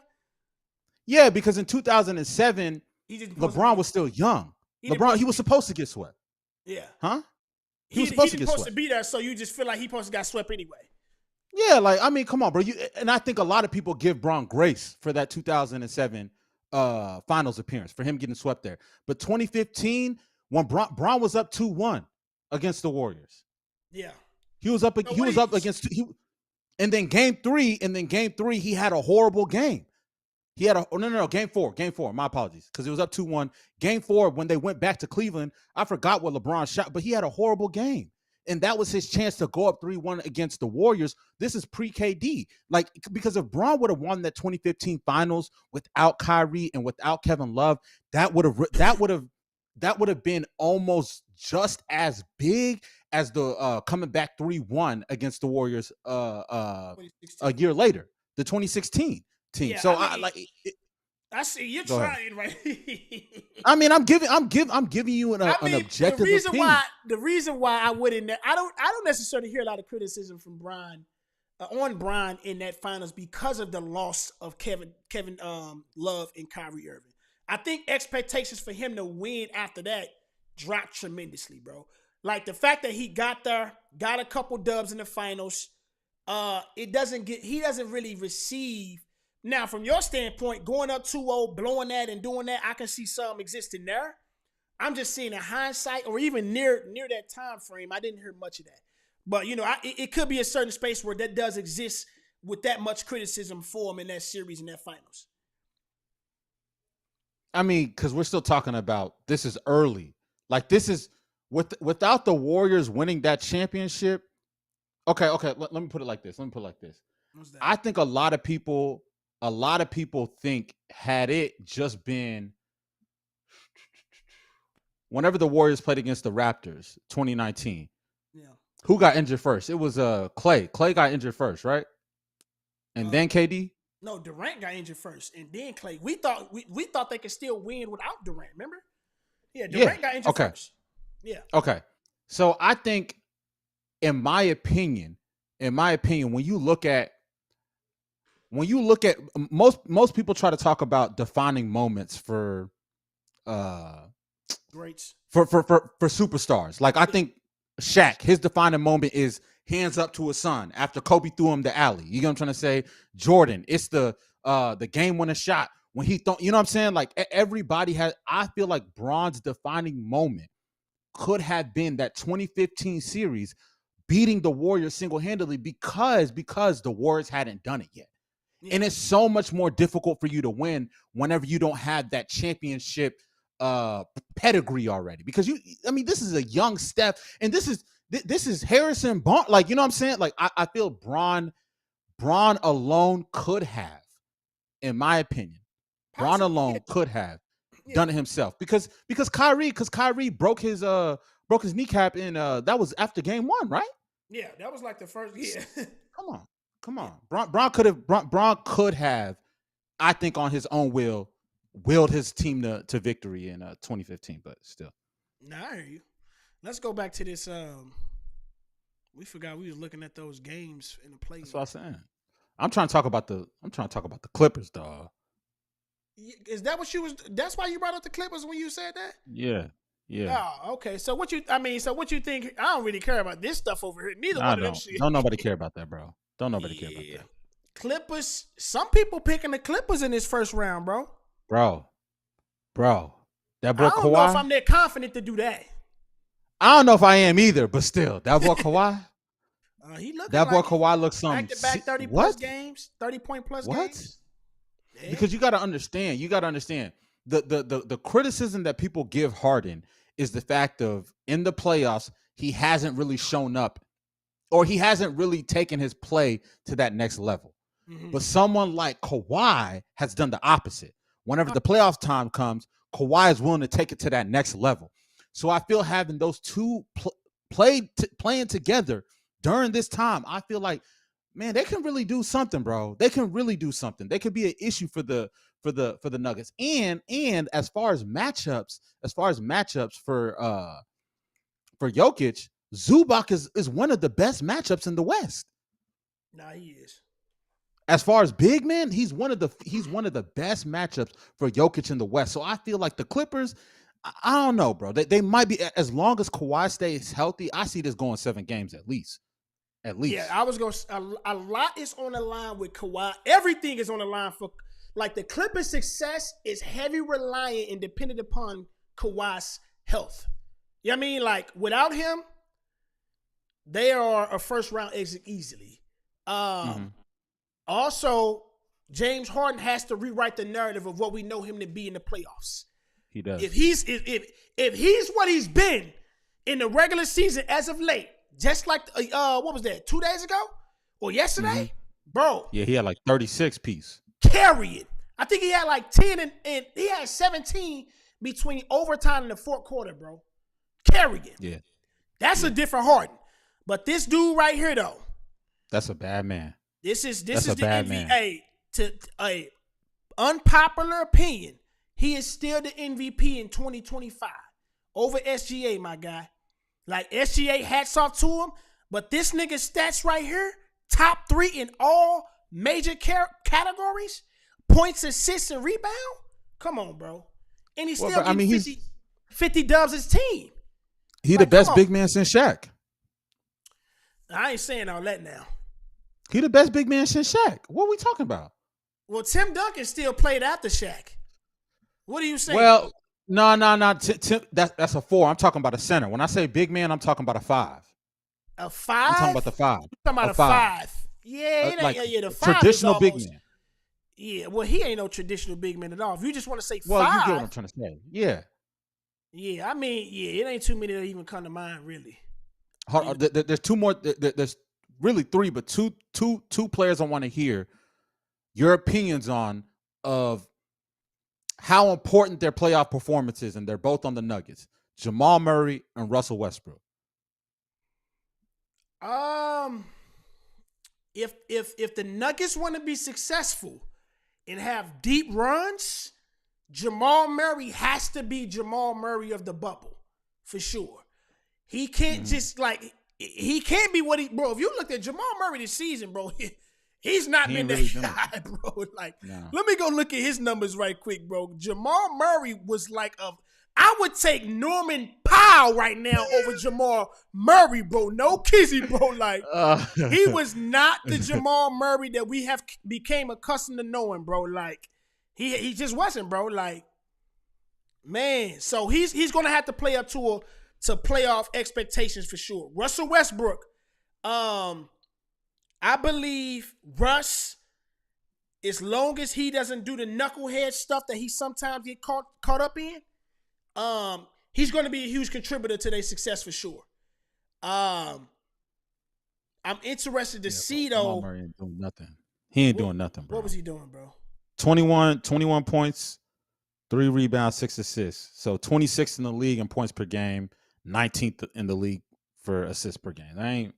Yeah, because in 2007, LeBron was still young. He was supposed to get swept. Yeah. Huh? He was supposed to be there, so you just feel like he supposed to got swept anyway. Yeah, like, I mean, come on, bro. And I think a lot of people give Bron grace for that 2007 finals appearance, for him getting swept there. But 2015, when Bron was up 2-1 against the Warriors. Yeah. He was up against and then game three, he had a horrible game. He had game four. My apologies, because it was up 2-1. Game 4, when they went back to Cleveland, I forgot what LeBron shot, but he had a horrible game. And that was his chance to go up 3-1 against the Warriors. This is pre-KD. Like, because if Bron would have won that 2015 finals without Kyrie and without Kevin Love, that would have been almost just as big as the coming back 3-1 against the Warriors a year later, the 2016 team. Yeah, so I see you're trying, right? I mean, I'm giving you an objective opinion. The reason why I wouldn't, I don't necessarily hear a lot of criticism from Bron on Bron in that finals because of the loss of Kevin Love and Kyrie Irving. I think expectations for him to win after that dropped tremendously, bro. Like the fact that he got there, got a couple dubs in the finals, he doesn't really receive. Now, from your standpoint, going up 2-0, blowing that and doing that, I can see some existing there. I'm just seeing in hindsight, or even near that time frame, I didn't hear much of that. But, it could be a certain space where that does exist with that much criticism for him in that series and that finals. I mean, because we're still talking about this is early. Like, this is without the Warriors winning that championship. Okay. Let me put it like this. I think a lot of people think had it just been whenever the Warriors played against the Raptors, 2019. Yeah. Who got injured first? It was Clay. Clay got injured first, right? And then KD? No, Durant got injured first, and then Clay. We thought they could still win without Durant, remember? Yeah, Yeah. Durant got injured Okay. first. Yeah. Okay. So I think, in my opinion, when you look at most people try to talk about defining moments uh Greats. for superstars. Like I think Shaq, his defining moment is hands up to his son after Kobe threw him the alley. You know what I'm trying to say? Jordan, it's the game winning shot when he thought, you know what I'm saying? Like everybody has. I feel like Bron's defining moment could have been that 2015 series beating the Warriors single-handedly because the Warriors hadn't done it yet. Yeah. And it's so much more difficult for you to win whenever you don't have that championship pedigree already. Because this is a young Steph, and this is Harrison Barnes. Like, you know what I'm saying? Like, I feel Bron alone could have, in my opinion, Bron Possibly, alone could have done it himself. Because Kyrie broke his kneecap in that was after game 1, right? Yeah, that was like the first. Yeah. Come on. Bron could have, I think, on his own willed his team to victory in 2015, but still. Nah, I hear you. Let's go back to this. We forgot we was looking at those games in the play. That's what I'm saying. I'm trying to talk about the Clippers, dog. Is that what you was? That's why you brought up the Clippers when you said that? Yeah. Oh, okay. So what you think? I don't really care about this stuff over here. Neither one of them shit. Don't nobody care about that, bro. Don't nobody care about that. Clippers. Some people picking the Clippers in this first round, bro. Bro. That boy I don't Kawhi. know if I'm that confident to do that. I don't know if I am either, but still, that boy Kawhi. He looked. That boy Kawhi looks something. Back-to-back 30 plus games, 30-point plus games. Yeah. Because you got to understand. The criticism that people give Harden is the fact of, in the playoffs, he hasn't really shown up, or he hasn't really taken his play to that next level. Mm-hmm. But someone like Kawhi has done the opposite. Whenever the playoff time comes, Kawhi is willing to take it to that next level. So I feel having those two playing together during this time, I feel like, man, they can really do something, bro. They can really do something. They could be an issue for the Nuggets. And as far as matchups for Jokic, Zubac is one of the best matchups in the West. Nah, he is. As far as big man, he's one of the best matchups for Jokic in the West. So I feel like the Clippers, I don't know, bro. They might be, as long as Kawhi stays healthy, I see this going 7 games at least. Yeah, I was going to, a lot is on the line with Kawhi. Everything is on the line for, like, the Clippers' success is heavy reliant and dependent upon Kawhi's health. You know what I mean? Like, without him, they are a first round exit easily. Also, James Harden has to rewrite the narrative of what we know him to be in the playoffs. He does. If he's what he's been in the regular season as of late, just like what was that, 2 days ago or yesterday, bro? Yeah, he had like 36 piece. Carry it. I think he had like 10 and he had 17 between overtime and the fourth quarter, bro. Carry it. Yeah, that's a different Harden. But this dude right here, though, that's a bad man. This is the bad MVP. Man. To a unpopular opinion, he is still the MVP in 2025 over SGA, my guy. Like, SGA, hats off to him, but this nigga's stats right here, top 3 in all major categories, points, assists, and rebound. Come on, bro. And he's still getting 50 dubs his team. He the best big man since Shaq. I ain't saying all that now. He the best big man since Shaq. What are we talking about? Well, Tim Duncan still played after Shaq. What are you saying? Well, no. That's a 4. I'm talking about a center. When I say big man, I'm talking about a 5. A 5? I'm talking about the 5. I'm talking about a 5. Yeah, it ain't, the 5 traditional is big almost, man. Yeah, well, he ain't no traditional big man at all. If you just want to say 5. Well, you get what I'm trying to say. Yeah. Yeah, I mean, it ain't too many that even come to mind, really. There's 2 more. There's really 3, but two players I want to hear your opinions on of how important their playoff performance is, and they're both on the Nuggets: Jamal Murray and Russell Westbrook. If the Nuggets want to be successful and have deep runs, Jamal Murray has to be Jamal Murray of the bubble, for sure. He can't just he can't be what bro. If you looked at Jamal Murray this season, bro, he's not been that guy, bro. Like, let me go look at his numbers right quick, bro. Jamal Murray was like I would take Norman Powell right now over Jamal Murray, bro. No kizzy, bro. Like, he was not the Jamal Murray that we have became accustomed to knowing, bro. Like, he just wasn't, bro. Like, man. So he's gonna have to play up to playoff expectations for sure. Russell Westbrook, I believe Russ, as long as he doesn't do the knucklehead stuff that he sometimes get caught up in, he's going to be a huge contributor to their success for sure. I'm interested to see though. Murray ain't doing nothing. He ain't doing nothing, bro. What was he doing, bro? 21 points, 3 rebounds, 6 assists. So 26th in the league in points per game, 19th in the league for assists per game. That ain't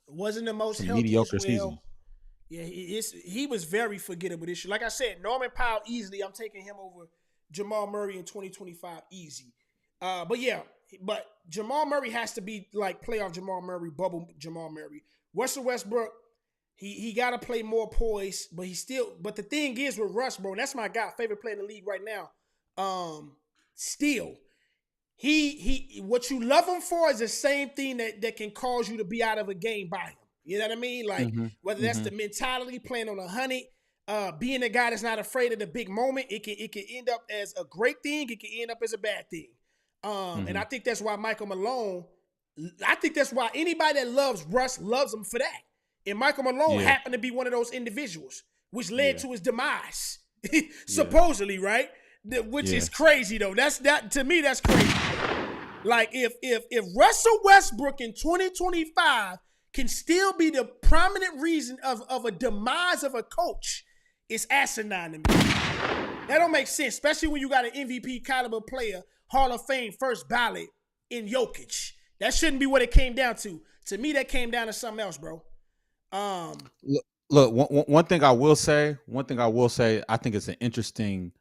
wasn't the most healthy mediocre as well. season. Yeah, he was very forgettable this year. Like I said, Norman Powell easily. I'm taking him over Jamal Murray in 2025 easy. But Jamal Murray has to be like playoff Jamal Murray, bubble Jamal Murray. Russell Westbrook, he got to play more poise, but but the thing is with Russ, bro, and that's my guy, favorite player in the league right now. Still, he what you love him for is the same thing that can cause you to be out of a game by him. You know what I mean? Like, whether that's the mentality, playing on 100, being a guy that's not afraid of the big moment, it can end up as a great thing. It can end up as a bad thing. And I think that's why Michael Malone, I think that's why anybody that loves Russ loves him for that. And Michael Malone happened to be one of those individuals, which led to his demise, supposedly, right? Which is crazy though. To me, that's crazy. Like if Russell Westbrook in 2025 can still be the prominent reason of a demise of a coach, it's asinine to me. That don't make sense, especially when you got an MVP caliber player, Hall of Fame first ballot in Jokic. That shouldn't be what it came down to. To me, that came down to something else, bro. Look, one thing I will say, I think it's an interesting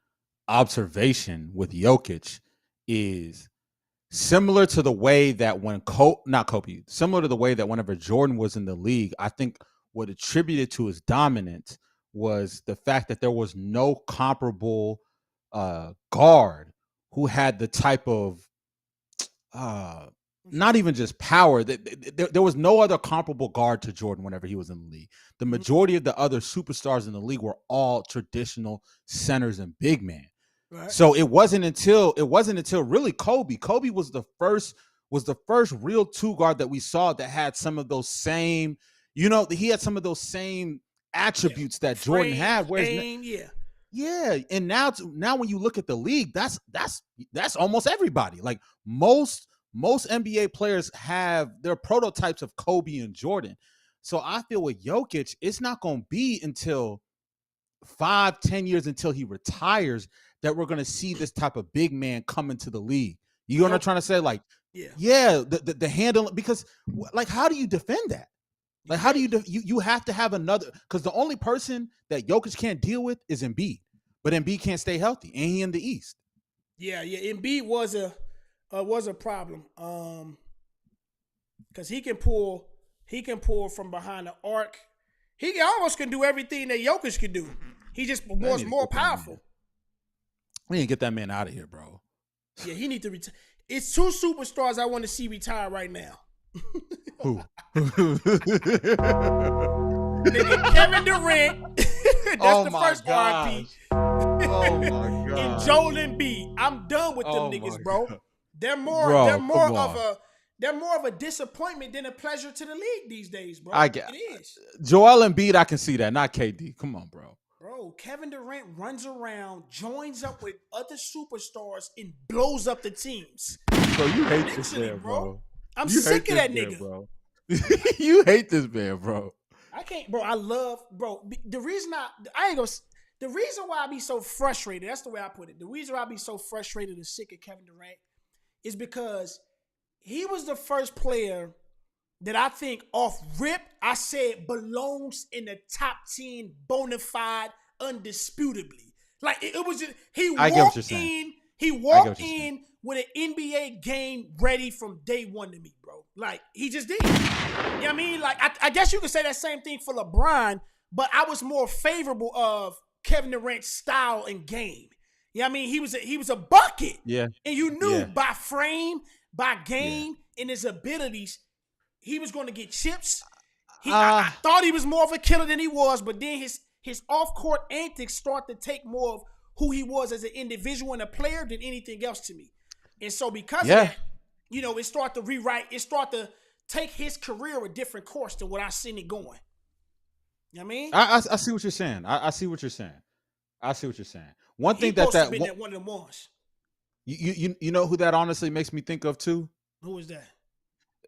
observation with Jokic is similar to the way that similar to the way that whenever Jordan was in the league, I think what attributed to his dominance was the fact that there was no comparable guard who had the type of not even just power. There was no other comparable guard to Jordan whenever he was in the league. The majority of the other superstars in the league were all traditional centers and big men. Right. So it wasn't until really Kobe. Kobe was the first real two guard that we saw that had some of those same, he had some of those same attributes that Jordan had. And now when you look at the league, that's almost everybody. Like most NBA players have their prototypes of Kobe and Jordan. So I feel with Jokic, it's not going to be until 5-10 years until he retires that we're going to see this type of big man come into the league. You know what I'm trying to say? Like, the handle, because like, how do you defend that? Like, how do you have to have another, because the only person that Jokic can't deal with is Embiid, but Embiid can't stay healthy, and he in the East. Yeah, Embiid was a problem, because he can pull from behind the arc. He almost can do everything that Jokic can do. He just was more powerful. We need to get that man out of here, bro. Yeah, he need to retire. It's two superstars I want to see retire right now. Who? Nigga, Kevin Durant. That's the first RP. Oh my god. And Joel Embiid. I'm done with them niggas, bro. God. They're more of a disappointment than a pleasure to the league these days, bro. I get it is. Joel Embiid, I can see that, not KD. Come on, bro. Bro, Kevin Durant runs around, joins up with other superstars, and blows up the teams. Bro, you hate this man, bro. I'm sick of that nigga. Bro. You hate this man, bro. I can't, bro. The reason why I be so frustrated, that's the way I put it. The reason why I be so frustrated and sick of Kevin Durant is because he was the first player that I think off rip, I said belongs in the top 10 bona fide undisputably. Like it was just he I get what you're walked saying. in. He I get walked what you're saying. in with an NBA game ready from day one to me, bro. Like he just did. You know what I mean? Like I guess you could say that same thing for LeBron, but I was more favorable of Kevin Durant's style and game. You know what I mean? He was a bucket. Yeah. And you knew Yeah. by frame, by game, and his abilities, he was going to get chips. I thought he was more of a killer than he was, but then his off-court antics start to take more of who he was as an individual and a player than anything else to me. And so because of that, you know, it start to take his career a different course than what I seen it going. You know what I mean? I see what you're saying. I see what you're saying. I see what you're saying. One thing that one of them ones. You know who that honestly makes me think of too? Who is that?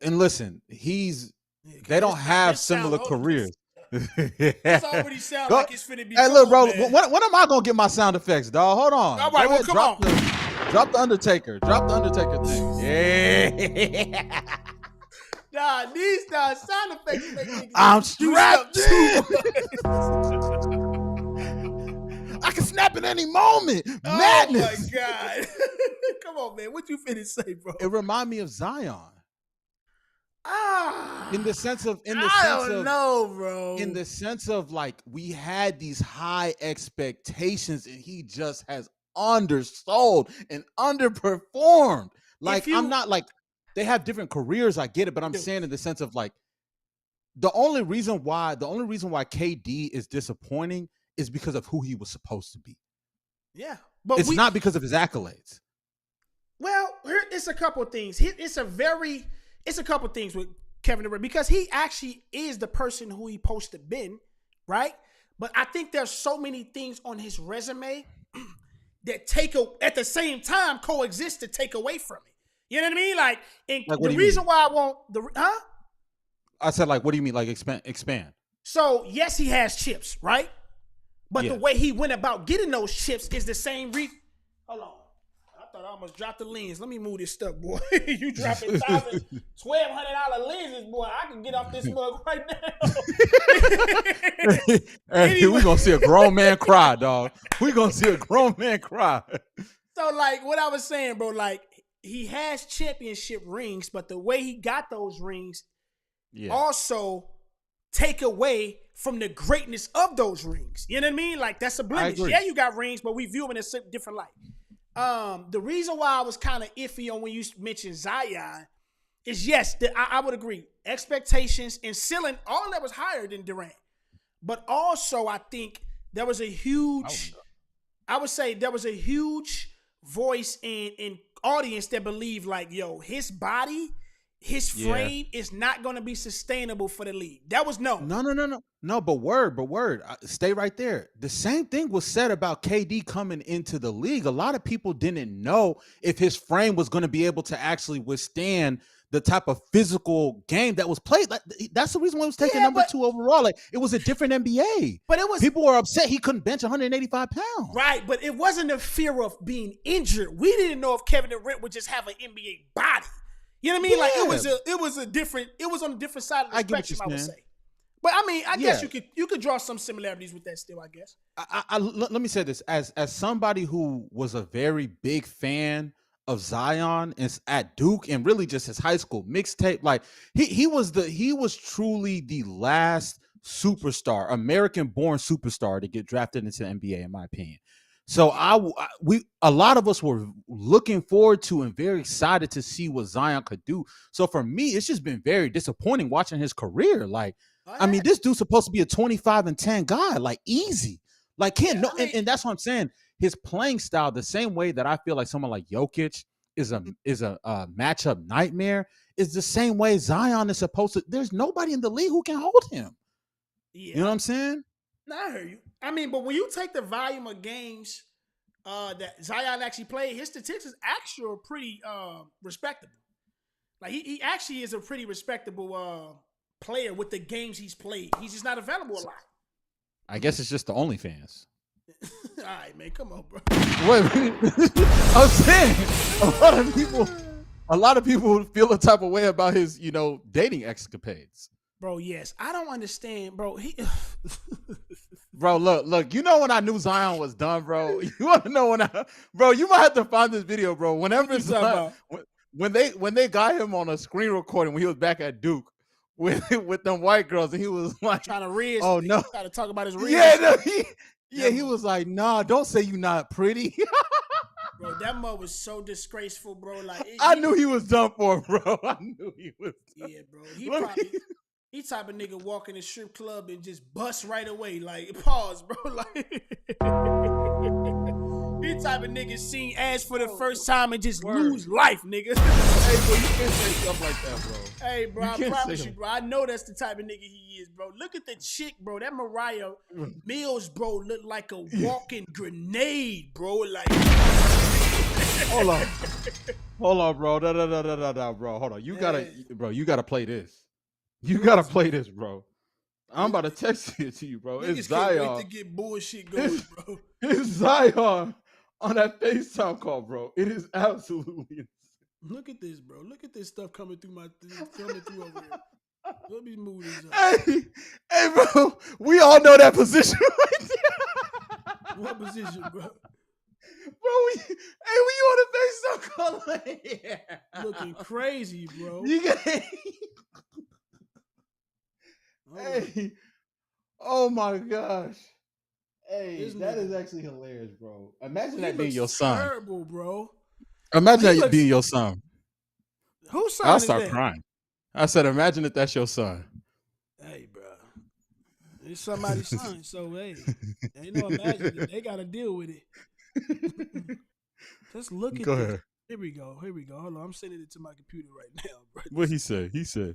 And listen, they don't have similar careers. This already sounds like it's finna be. Hey, look, bro. When am I gonna get my sound effects, dog? Hold on. All right, well, come on. Drop the Undertaker. Drop the Undertaker thing. Yeah. Nah, these sound effects make me. I'm strapped in. I can snap at any moment. Madness. Oh my God. Come on, man. What you finna say, bro? It remind me of Zion. In the sense of, bro. In the sense of like we had these high expectations and he just has undersold and underperformed. Like I'm not like they have different careers. I get it, but I'm saying in the sense of like the only reason why KD is disappointing is because of who he was supposed to be. Yeah, but it's not because of his accolades. Well, it's a couple of things. It's a couple of things with Kevin Durant because he actually is the person who he supposed to been, right? But I think there's so many things on his resume that at the same time coexist to take away from it. You know what I mean? Like the reason why I want I said, like, what do you mean? Like expand. So yes, he has chips, right? But the way he went about getting those chips is the same reason. Hold on. I thought I almost dropped the lens. Let me move this stuff, boy. You dropping $1,200 lenses, boy. I can get off this mug right now. Anyway. We're going to see a grown man cry, dog. We're going to see a grown man cry. So, like, what I was saying, bro, like, he has championship rings, but the way he got those rings also take away from the greatness of those rings. You know what I mean? Like, that's a blemish. Yeah, you got rings, but we view them in a different light. The reason why I was kind of iffy on when you mentioned Zion is, yes, I would agree. Expectations and ceiling, all that was higher than Durant. But also, I think there was a huge, I would say there was a huge voice in audience that believed like, yo, his body, his frame is not going to be sustainable for the league. That was no. But word. Stay right there. The same thing was said about KD coming into the league. A lot of people didn't know if his frame was going to be able to actually withstand the type of physical game that was played. Like, that's the reason why he was taken number 2 overall. Like, it was a different NBA. But people were upset he couldn't bench 185 pounds. Right, but it wasn't a fear of being injured. We didn't know if Kevin Durant would just have an NBA body. You know what I mean? Like it was on a different side of the spectrum, I would say. But I mean, I guess you could draw some similarities with that still, I guess. Let me say this. As somebody who was a very big fan of Zion and at Duke and really just his high school mixtape, like he was truly the last superstar, American-born superstar to get drafted into the NBA, in my opinion. So a lot of us were looking forward to and very excited to see what Zion could do. So for me, it's just been very disappointing watching his career. Like, I mean, this dude's supposed to be a 25-10 guy, like easy. Like, and that's what I'm saying. His playing style, the same way that I feel like someone like Jokic is a matchup nightmare, is the same way Zion is supposed to. There's nobody in the league who can hold him. Yeah. You know what I'm saying? No, I hear you. I mean, but when you take the volume of games that Zion actually played, his statistics actually are pretty respectable. Like he actually is a pretty respectable player with the games he's played. He's just not available a lot. I guess it's just the OnlyFans. All right, man, come on, bro. Wait, I'm saying a lot of people feel a type of way about his, dating escapades. Bro, yes. I don't understand, bro. Bro, look. You know when I knew Zion was done, bro. You want to know bro? You might have to find this video, bro. Whenever What you talking Zion, about? when they got him on a screen recording when he was back at Duke with them white girls, and he was like, Trying to riz. "Oh no, Trying to talk about his riz. yeah, no, he That was like, nah, don't say you not pretty." bro, that mug was so disgraceful, bro. Like I knew he was done for, bro. I knew he was. Yeah, bro. He Let probably me- he type of nigga walk in the strip club and just bust right away. Like pause, bro. Like he type of nigga seen ass for the first time and just Word. lose life, nigga. Hey, bro, you can't say stuff like that, bro. Hey, bro, You I can't promise say you, that. bro. I know that's the type of nigga he is, bro. Look at the chick, bro. That Mariah Mills, bro, look like a walking grenade, bro. Like, Hold on, bro. Da, bro. Hold on. You gotta play this. You gotta play this, bro. I'm about to text it to you, bro. It's niggas can't wait Zion. to get bullshit going, bro. It's Zion on that FaceTime call, bro. It is absolutely insane. Look at this, bro. Look at this stuff coming through over here. Let me move this up. Hey, bro. We all know that position right there. What position, bro? Bro, we on the FaceTime call. Like, yeah. Looking crazy, bro. You got- Hold on. Hey. Oh my gosh. Hey, This that nigga- is actually hilarious, bro. Imagine He that being looks your son. terrible, bro. Imagine He that looks- being your son. Whose son I'll is start that? crying. I said, imagine if that's your son. Hey, bro. It's somebody's son, so hey, ain't no imagine it. They got to deal with it. Just look at Go this. ahead. Here we go. Hold on. I'm sending it to my computer right now, bro. What he said? He said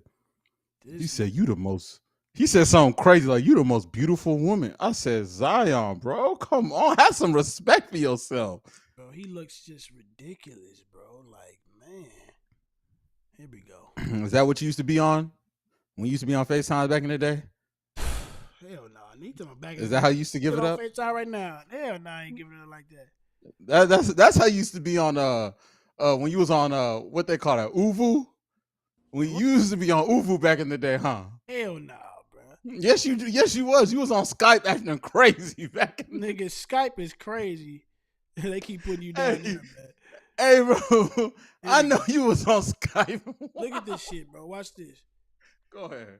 This you the most. He said something crazy like you the most beautiful woman. I said, Zion, bro, come on, have some respect for yourself. bro, he looks just ridiculous, bro. Like, man. Here we go. Is that what you used to be on? When you used to be on FaceTime back in the day? Hell no. I need them back. Is that how you used to give it up? FaceTime right now. Hell no, I ain't giving it up like that. That's how you used to be on when you was on what they call it, Uvu. When you used to be on Uvu back in the day, huh? Hell no, bro. Yes, you do. Yes, you was. You was on Skype acting crazy back in the Nigga, Skype is crazy. They keep putting you down there, man. Hey, bro. I know you was on Skype. Look at this shit, bro. Watch this. Go ahead.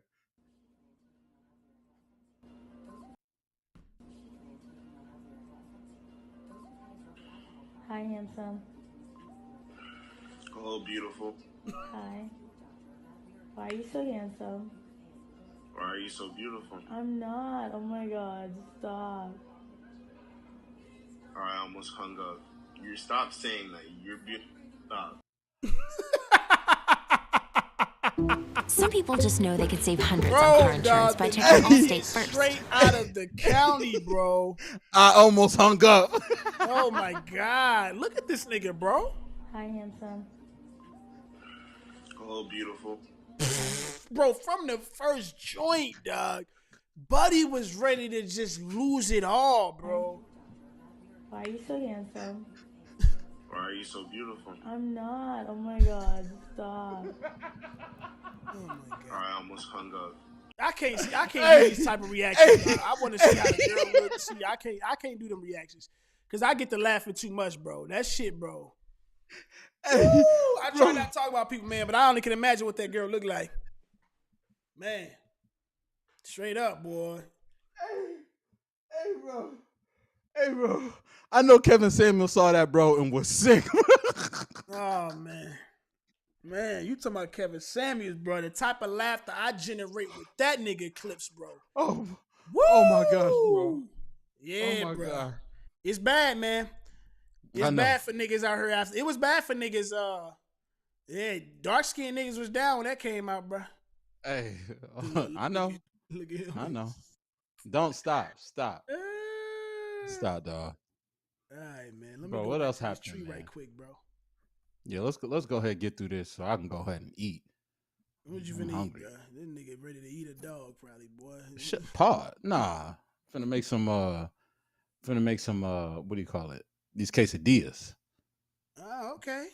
Hi, handsome. Hello, beautiful. Hi. Why are you so handsome? Why are you so beautiful? I'm not. Oh my god, stop. I almost hung up. You stop saying that. You're beautiful. Stop. Some people just know they could save hundreds on Bro, car insurance dog, by the checking nigga Allstate is first. straight out of the county, bro. I almost hung up. Oh my god. Look at this nigga, bro. Hi, handsome. Hello, beautiful. Bro, from the first joint, dog, Buddy was ready to just lose it all, bro. Why are you so handsome? Why are you so beautiful? I'm not. Oh my god, stop. Oh my god. I almost hung up. I can't do these type of reactions. I want to see how the girl looks. See, I can't do them reactions. Cause I get to laughing too much, bro. That shit, bro. Woo! I try not to talk about people, man, but I only can imagine what that girl looked like. Man. Straight up, boy. Hey, bro. I know Kevin Samuel saw that, bro, and was sick. Oh, man. Man, you talking about Kevin Samuels, bro. The type of laughter I generate with that nigga clips, bro. Oh, Woo! oh my gosh, bro. Yeah, Oh my bro. God. It's bad, man. I It's know. bad for niggas out here after. It was bad for niggas. Yeah, dark skinned niggas was down when that came out, bro. Hey, I know. Look at him. I know. Don't stop. Stop, Stop. dog. All right, man. Let me Bro, go what back else to this happened, tree man? right quick, bro. Yeah, let's go ahead and get through this so I can go ahead and eat. What you I'm finna eat, hungry. bro? This nigga ready to eat a dog, probably, boy. Shit, pod. Nah. Finna make some what do you call it? These quesadillas. Oh, okay.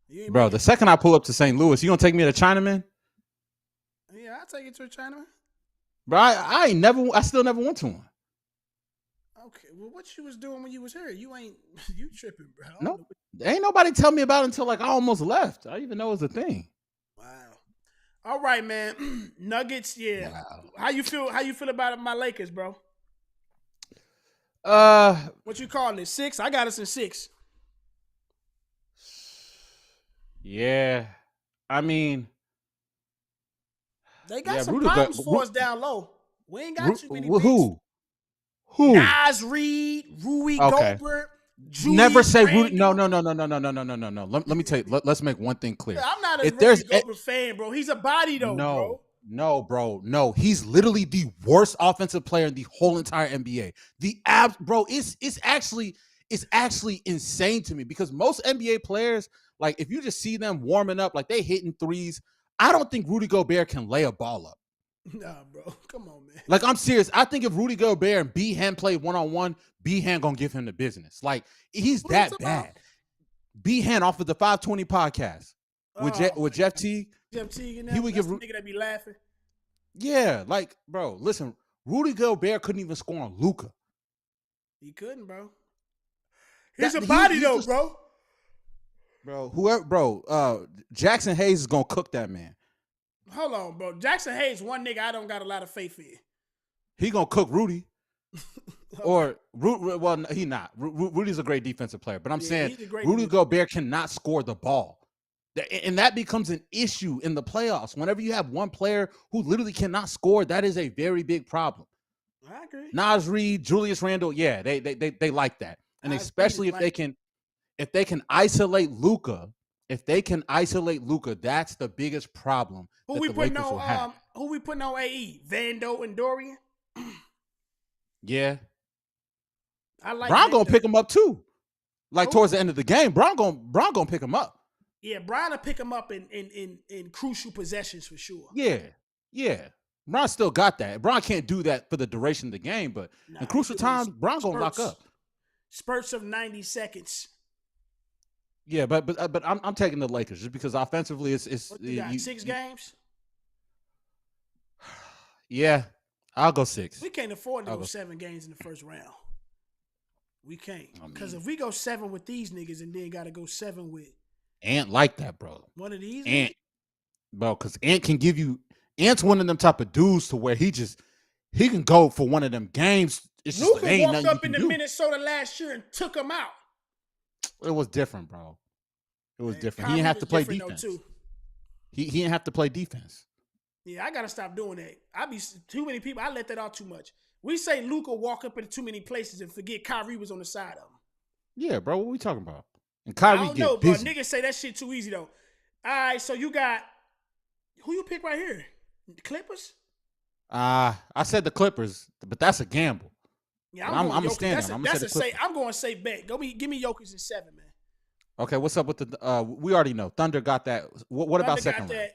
You ain't Bro, making- the second I pull up to St. Louis, you gonna take me to Chinaman? Yeah, I'll take you to a Chinaman. Bro, I still never went to one. Okay, well, what you was doing when you was here? You ain't you tripping, bro. No, ain't nobody tell me about it until like I almost left. I didn't even know it was a thing. Wow. All right, man. Nuggets, yeah. Wow. How you feel? How you feel about my Lakers, bro? What you calling it? 6? I got us in 6. Yeah. I mean, They got some problems for us down low. We ain't got too many. Who? Nas Reed, Rui Gobert, Never Julius say Randle. Rudy. No. Let me tell you. Let's make one thing clear. I'm not a Rui Gobert fan, bro. He's a body though, bro. No. He's literally the worst offensive player in the whole entire NBA. Bro, it's actually insane to me because most NBA players, like if you just see them warming up, like they hitting threes, I don't think Rudy Gobert can lay a ball up. Nah, bro. Come on, man. Like, I'm serious. I think if Rudy Gobert and B-Han play one-on-one, B-Han gonna give him the business. Like, he's that bad. B-Han off of the 520 podcast with Jeff Teague. Jeff Teague and he would give the nigga that be laughing. Yeah, like, bro, listen, Rudy Gobert couldn't even score on Luka. He couldn't, bro. He's a body, though, bro. Jackson Hayes is gonna cook that man. Hold on, bro. Jackson Hayes, one nigga I don't got a lot of faith in. He gonna cook Rudy. Or well, he not. Rudy's a great defensive player, but I'm saying Rudy Gobert cannot score the ball, and that becomes an issue in the playoffs. Whenever you have one player who literally cannot score, that is a very big problem. I agree. Nas Reed, Julius Randle, yeah, they like that, and especially if they can isolate Luka. If they can isolate Luka, that's the biggest problem. Who we putting on AE? Vando and Dorian? Yeah. I like Bron gonna pick him up too. Like towards the end of the game, Bron gonna pick him up. Yeah, Bron will pick him up in crucial possessions for sure. Yeah. Bron still got that. Bron can't do that for the duration of the game, but in crucial times, Bron gonna lock up. Spurts of 90 seconds. Yeah, but I'm taking the Lakers just because offensively it's what you got, 6 games? Yeah, I'll go 6. We can't afford to go 7 games in the first round. We can't. Because if we go 7 with these niggas and then got to go 7 with Ant like that, bro. One of these Ant, bro, because Ant can give you Ant's one of them type of dudes to where he can go for one of them games. It's just Luka walked up in the Minnesota last year and took him out. It was different, bro. It was different. He didn't have to play defense. He didn't have to play defense. Yeah, I gotta stop doing that. I be too many people. I let that out too much. We say Luka walk up into too many places and forget Kyrie was on the side of him. Yeah, bro. What we talking about? And Kyrie I don't know, bro. Niggas say that shit too easy though. All right, so you got who you pick right here? The Clippers? I said the Clippers, but that's a gamble. Yeah, I'm going to say bet. Give me Jokic in 7, man. Okay, what's up with the? We already know Thunder got that. What about second round?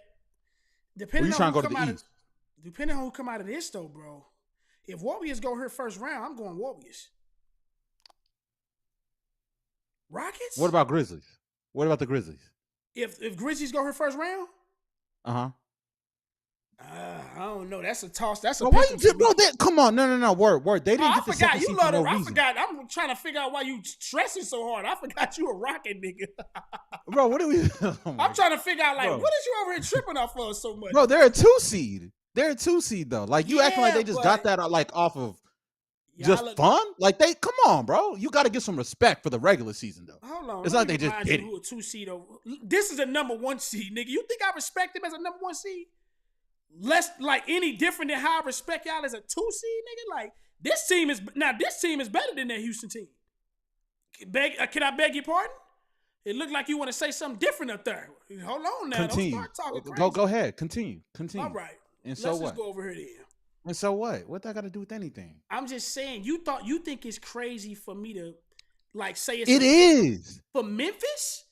Depending on who come out of this though, bro. If Warriors go here first round, I'm going Warriors. Rockets? What about Grizzlies? What about the Grizzlies? If Grizzlies go here first round? Uh-huh. I don't know. That's a toss. That's a why you did, bro? Come on, no. Word. They didn't get the second seed for no reason. I forgot. I'm trying to figure out why you stressing so hard. I forgot you a Rocket nigga. Bro, what are we? I'm trying to figure out what is you over here tripping off of so much? Bro, they're a 2 seed. They're a 2 seed though. Like you acting like they just got that like off of fun. Like come on, bro. You got to get some respect for the regular season though. Hold on. It's like they just did it. Who a 2 seed over? This is a number 1 seed, nigga. You think I respect him as a number 1 seed? Less like any different than how I respect y'all as a 2 seed, nigga. Like this team is better than that Houston team. Can I beg your pardon? It looked like you want to say something different up there. Hold on now. Continue. Don't start talking crazy. Go ahead. Continue. All right. And so Let's just go over here then. And so what? What that got to do with anything? I'm just saying. You think it's crazy for me to like say it's It is for Memphis?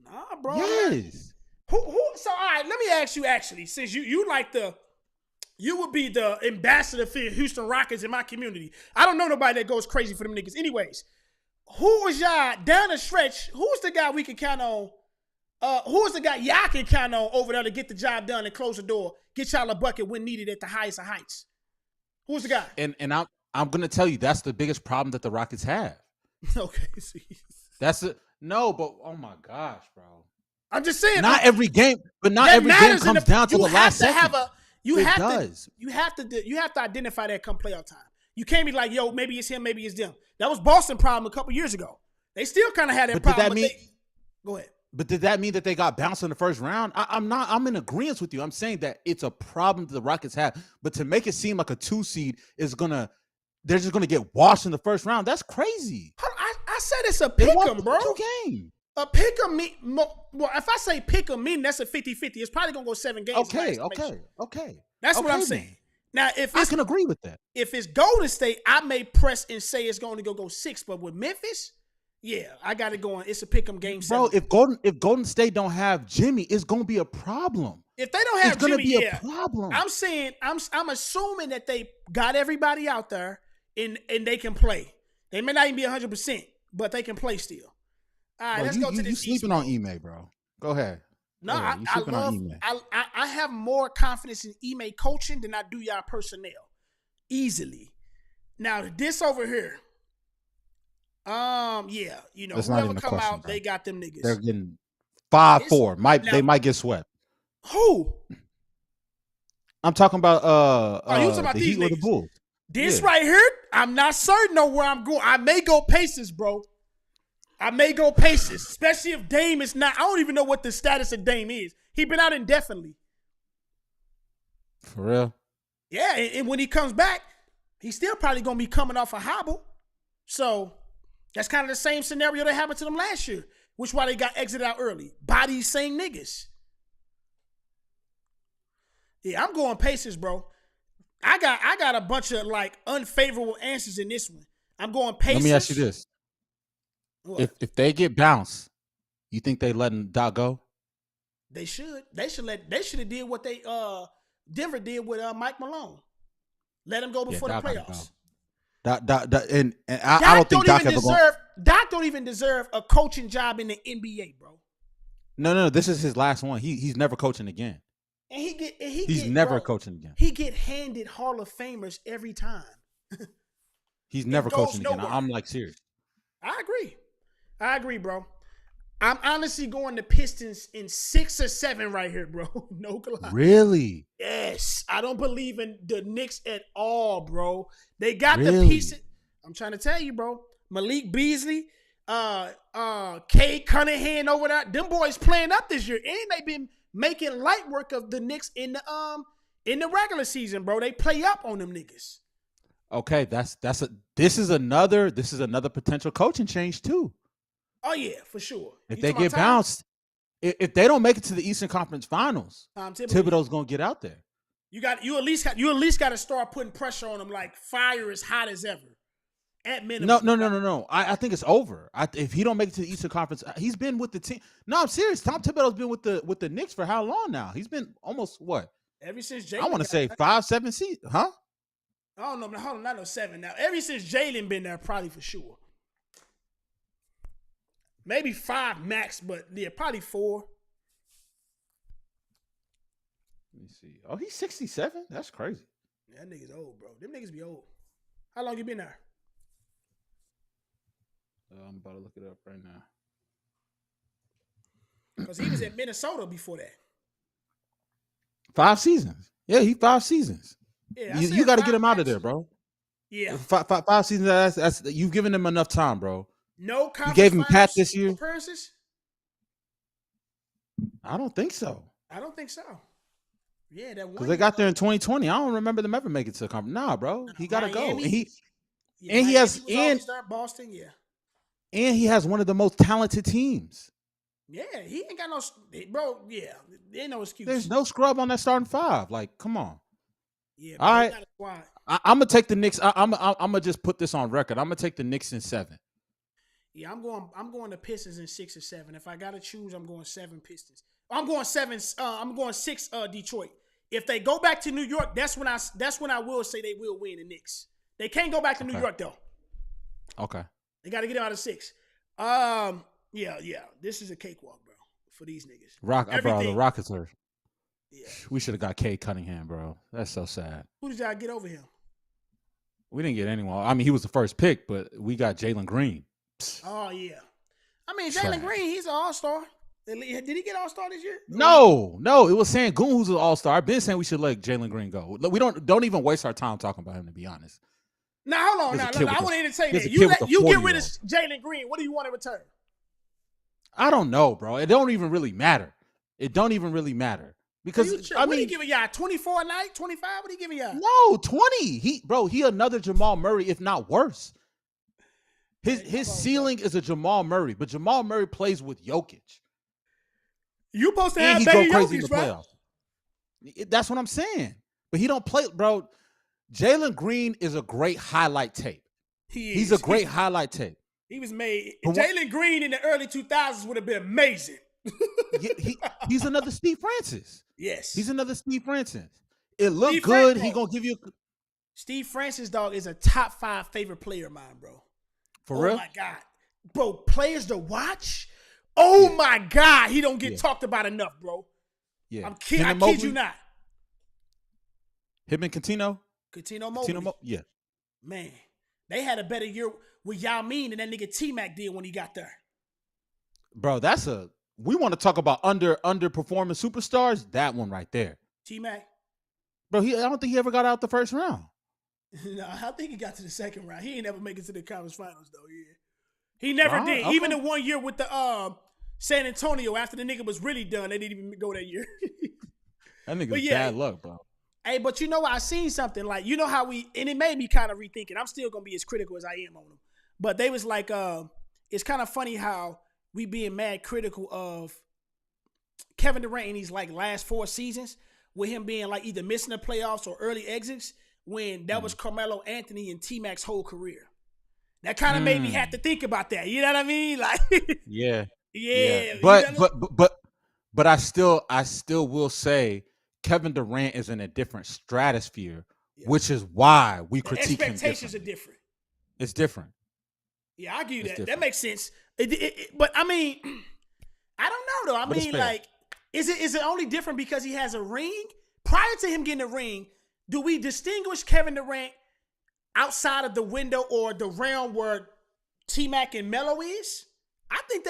Nah, bro. Yes. Who? So, all right, let me ask you actually, since you would be the ambassador for Houston Rockets in my community. I don't know nobody that goes crazy for them niggas. Anyways, who is y'all down the stretch? Who's the guy we can count on? Who's the guy y'all can count on over there to get the job done and close the door, get y'all a bucket when needed at the highest of heights? Who's the guy? And I'm I'm gonna tell you that's the biggest problem that the Rockets have. Okay, see. That's it. No, but oh my gosh, bro. I'm just saying. Not every game, but not that every game matters comes down to the last second. You It have does. you have to identify that come playoff time. You can't be like, yo, maybe it's him, maybe it's them. That was Boston problem a couple years ago. They still kind of had that But problem. did that mean? Go ahead. But did that mean that they got bounced in the first round? I'm in agreement with you. I'm saying that it's a problem that the Rockets have. But to make it seem like a 2 seed they're just gonna get washed in the first round. That's crazy. I said it's a pick 'em, bro. 2 game. A pick 'em well, if I say pick 'em, mean that's a 50-50. It's probably gonna go 7 games. Okay. That's what I'm then. saying. Now, if I can agree with that. If it's Golden State, I may press and say it's going to go 6. But with Memphis, yeah, I got it going. It's a pick 'em game 7. Bro, if Golden State don't have Jimmy, it's gonna be a problem. If they don't have it's gonna Jimmy, be a problem. I'm saying I'm assuming that they got everybody out there and they can play. They may not even be 100%, but they can play still. All right, Bro, let's go to the you sleeping on Ime, bro. Go ahead. No, Go ahead. You sleeping on Ime. I have more confidence in Ime coaching than I do y'all personnel. Easily. Now, this over here. Yeah, That's not whoever even a come question, out, bro. they got them niggas. They're getting 5-4. They might get swept. Who? I'm talking about you talking about the these Heat or the niggas? Bulls. This Yeah. right here, I'm not certain of where I'm going. I may go Pacers, bro. I may go Pacers, especially if Dame is not. I don't even know what the status of Dame is. He been out indefinitely. For real? Yeah, and when he comes back, he's still probably going to be coming off a hobble. So that's kind of the same scenario that happened to them last year, which is why they got exited out early. By these same niggas. Yeah, I'm going Pacers, bro. I got a bunch of like unfavorable answers in this one. I'm going Pacers. Let me ask you this. What? If they get bounced, you think they letting Doc go? They should. They should have did what they Denver did with Mike Malone. Let him go before the Doc gotta playoffs. And I don't think Doc ever going. Doc don't even deserve a coaching job in the NBA, bro. No. This is his last one. He's never coaching again. And He's never coaching again. He get handed Hall of Famers every time. He's never goes coaching again. nowhere. I'm like serious. I agree, bro. I'm honestly going to Pistons in 6 or 7 right here, bro. No lie. Really? Yes. I don't believe in the Knicks at all, bro. They got the Really? pieces. I'm trying to tell you, bro. Malik Beasley, Kay Cunningham over there. Them boys playing up this year. And they been making light work of the Knicks in the regular season, bro. They play up on them niggas. Okay, this is another potential coaching change too. Oh yeah, for sure. If You they talking get about Tom? bounced, if they don't make it to the Eastern Conference Finals, Tom Thibodeau's gonna get out there. You at least got to start putting pressure on them like fire as hot as ever. At minimum. No. I think it's over. If he don't make it to the Eastern Conference, he's been with the team. No, I'm serious. Tom Thibodeau's been with the Knicks for how long now? He's been almost what? Ever since Jalen. I want to say 5-7 seasons, huh? I don't know. Hold on, not no 7 now. Ever since Jalen been there, probably for sure. Maybe 5 max, but yeah, probably 4. Let me see. Oh, he's 67. That's crazy. That nigga's old, bro. Them niggas be old. How long you been there? I'm about to look it up right now. Because he was at Minnesota before that. 5 seasons. Yeah, he 5 seasons. Yeah, You got to get him out of there, bro. Yeah. 5 seasons. That's you've given him enough time, bro. No You gave him Pat this year. Appearances? I don't think so. I don't think so. Yeah, that one. Because they got there in 2020. I don't remember them ever making it to the conference. Nah, bro. He got to go. And he Miami has was always there, Boston, yeah. And he has one of the most talented teams. Yeah, he ain't got no, bro. Yeah, there ain't no excuse. There's no scrub on that starting 5. Like, come on. Yeah, all right. I'm gonna take the Knicks. I'm gonna just put this on record. I'm gonna take the Knicks in 7. Yeah, I'm going to Pistons in 6 or 7. If I gotta choose, I'm going 7 Pistons. I'm going 7. I'm going 6 Detroit. If they go back to New York, that's when I will say they will win the Knicks. They can't go back to New York though. Okay. They got to get out of 6. Yeah. This is a cakewalk, bro, for these niggas. Bro, the Rockets are. Yeah. We should have got Kay Cunningham, bro. That's so sad. Who did y'all get over him? We didn't get anyone. I mean, he was the first pick, but we got Jalen Green. Psst. Oh yeah. I mean, Trash. Jalen Green, he's an all-star. Did he get all-star this year? No. It was Sangoon who's an all-star. I've been saying we should let Jalen Green go. We don't even waste our time talking about him, to be honest. Now hold on. Here's a Now kid I with want to entertain here's that. a kid with a You get rid 40-year-old. of Jalen Green. What do you want in return? I don't know, bro. It don't even really matter. Because What are you giving y'all? 24 a night? 25? What are you giving y'all? No, 20. He another Jamal Murray, if not worse. His ceiling is a Jamal Murray, but Jamal Murray plays with Jokic. You supposed to And have he better go crazy in Jokic, the right? playoffs. That's what I'm saying. But he don't play, bro. Jalen Green is a great highlight tape. He's a great highlight tape. He was made. But Jalen Green in the early 2000s would have been amazing. He's another Steve Francis. Yes. He's another Steve Francis. It looked Steve good. Francis, He gonna give you Steve Francis, dog, is a top 5 favorite player of mine, bro. for real. Oh my God. Bro, players to watch. Oh my God. He don't get talked about enough, bro. Yeah, I kid you not. Him and Coutinho. Coutinho Mobley. Yeah, Man, they had a better year with Yao Ming than that nigga T-Mac did when he got there. bro. We want to talk about underperforming superstars. That one right there, T-Mac? bro. I don't think he ever got out the first round. No, I think he got to the second round. He ain't never make it to the conference finals, though, yeah. He never did. Okay. Even the 1 year with the San Antonio, after the nigga was really done, they didn't even go that year. That nigga's bad luck, bro. Hey, but you know, I seen something like, you know how and it made me kind of rethinking. I'm still going to be as critical as I am on them. But they was like, it's kind of funny how we being mad critical of Kevin Durant in these like last 4 seasons with him being like either missing the playoffs or early exits when that was Carmelo Anthony and T-Mac's whole career. That kind of made me have to think about that. You know what I mean? Like, Yeah. yeah. But I still will say Kevin Durant is in a different stratosphere, which is why we critique him. Expectations are different. It's different. Yeah, I give you that. different. That makes sense. But I mean, I don't know though. I But it's mean, fair. like, is it only different because he has a ring? Prior to him getting a ring, do we distinguish Kevin Durant outside of the window or the realm where T-Mac and Melo is? I think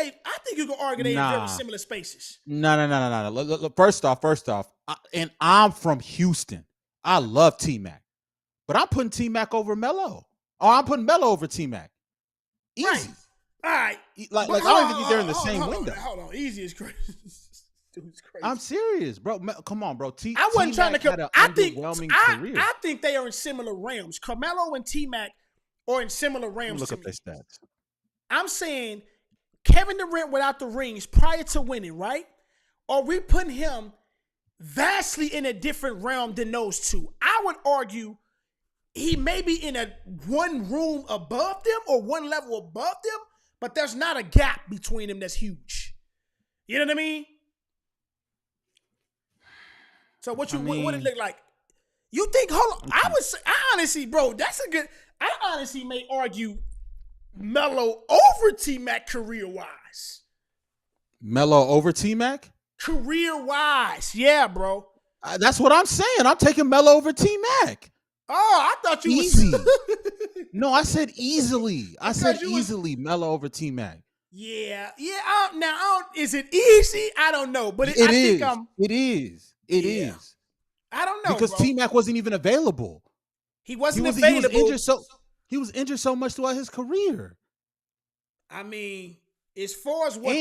you can argue they're in very similar spaces. No. Look, first off, and I'm from Houston. I love T-Mac, but I'm putting T-Mac over Melo. Or I'm putting Melo over T-Mac. Easy. Right. All right. Like I don't think they're in the same window. Hold on. Easy is crazy. Dude's crazy. I'm serious, bro. Come on, bro. I wasn't trying to had an underwhelming career. I think they are in similar realms. Carmelo and T-Mac are in similar realms. Look to up me. their stats. I'm saying Kevin Durant without the rings prior to winning, right? Or we putting him vastly in a different realm than those two? I would argue he may be in a one room above them or one level above them, but there's not a gap between them that's huge. You know what I mean? So what it look like? You think? Hold on. I honestly, bro, I honestly may argue Melo over T-Mac career-wise. Melo over T-Mac? Career-wise, yeah, bro. That's what I'm saying. I'm taking Melo over T-Mac. Oh, I thought you Easy. was... No, I said easily. I said you was- easily Melo over T-Mac. Yeah. Is it easy? I don't know, but It is. I don't know, Because bro. T-Mac wasn't even available. He wasn't He available. was injured so much throughout his career. I mean, as far as what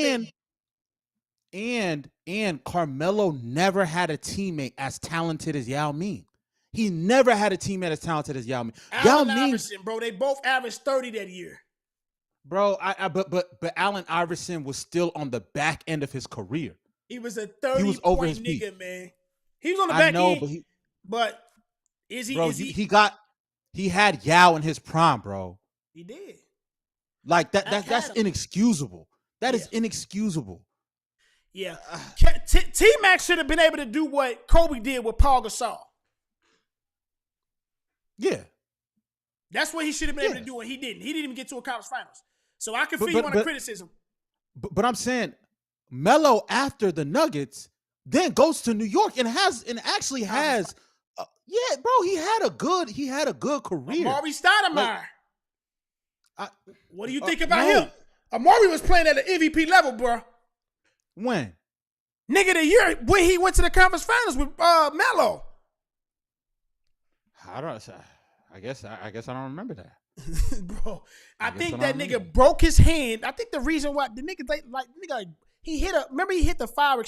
And Carmelo never had a teammate as talented as Yao Ming. He never had a teammate as talented as Yao Ming. Allen Iverson, bro, they both averaged 30 that year. Bro, but Allen Iverson was still on the back end of his career. He was a He was over his nigga, peak. man. He was on the back end. But but is he? bro, is he? he had Yao in his prime, bro. He did. Like I that's had him. inexcusable. That is inexcusable. Yeah. T-Mac should have been able to do what Kobe did with Paul Gasol. Yeah. That's what he should have been able to do, and he didn't. He didn't even get to a conference finals. So I can feel you on the criticism. But I'm saying Melo after the Nuggets then goes to New York and actually has Yeah, bro, he had a good career. Amari Stoudemire. Like, What do you think about him? Amari was playing at the MVP level, bro. when? Nigga, the year when he went to the conference finals with Melo. I guess I don't remember that. Bro, I think that nigga remember. broke his hand. I think the reason why the nigga he hit the fire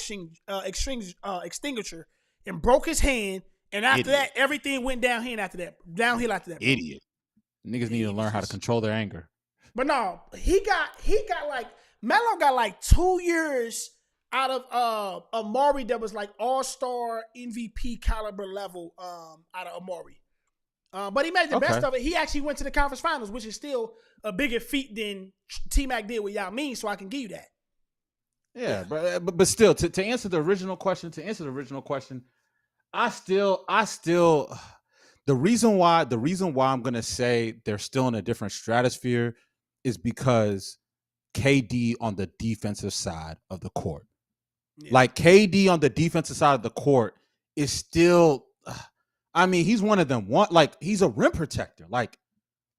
extinguisher and broke his hand, and after that everything went downhill after that. Idiot. Niggas need to learn how to control their anger. But no, he got like Melo got like 2 years out of Amari that was like all-star MVP caliber level out of Amari. But he made the best of it. He actually went to the conference finals, which is still a bigger feat than T-Mac did with Yao Ming, so I can give you that. Yeah, but still, to answer the original question, I still the reason why I'm gonna say they're still in a different stratosphere is because KD on the defensive side of the court. Yeah. Like KD on the defensive side of the court is still I mean, he's one of them. He's a rim protector. Like,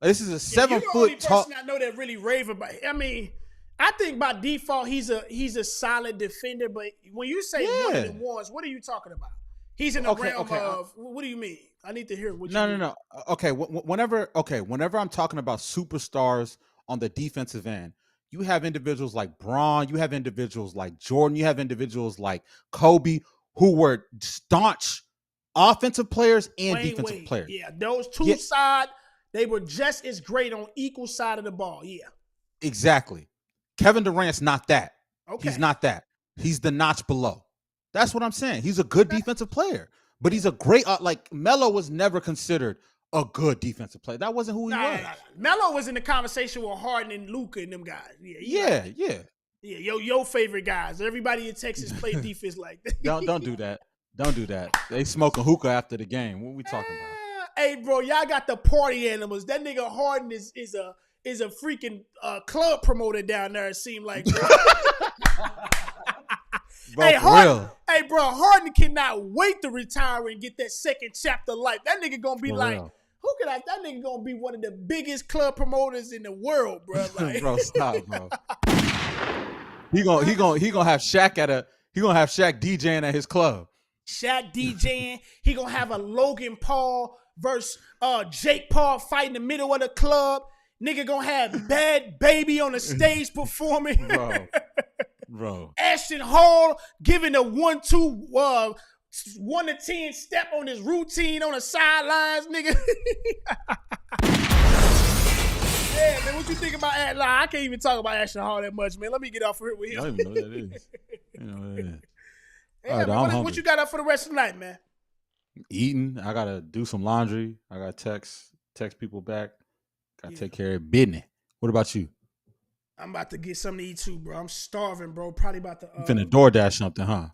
this is a 7 foot tall. Person I know that really rave about. I mean, I think by default he's a solid defender. But when you say one of the ones, what are you talking about? He's in the realm of. What do you mean? I need to hear what. No. Okay, whenever I'm talking about superstars on the defensive end, you have individuals like Bron, you have individuals like Jordan, you have individuals like Kobe who were staunch offensive players and defensive players. Yeah, those two sides, they were just as great on equal side of the ball. Yeah. Exactly. Kevin Durant's not that. Okay. He's not that. He's the notch below. That's what I'm saying. He's a good defensive player, but he's a great Melo was never considered a good defensive player. That wasn't who he was. Melo was in the conversation with Harden and Luka and them guys. Yeah. Your favorite guys. Everybody in Texas play defense like that. Don't do that. Don't do that. They smoking hookah after the game. What we talking about? Hey, bro, y'all got the party animals. That nigga Harden is a freaking club promoter down there. It seemed like. Bro, hey, Harden cannot wait to retire and get that second chapter life. That nigga gonna be that nigga gonna be one of the biggest club promoters in the world, bro. Like, bro, stop, bro. He gonna have Shaq DJing at his club. Shaq DJing. He gonna have a Logan Paul versus Jake Paul fight in the middle of the club. Nigga gonna have Bad Baby on the stage performing. Bro. Ashton Hall giving a 1-2 1 to 10 step on his routine on the sidelines, nigga. Yeah, man, what you think about that? I can't even talk about Ashton Hall that much, man. Let me get off here with him. I don't even know what that is. You know what that is. Yeah, man, what you got up for the rest of the night, man? Eating. I gotta do some laundry. I gotta text people back. Gotta take care of business. What about you? I'm about to get something to eat too, bro. I'm starving, bro. Probably about to. You finna DoorDash something, huh?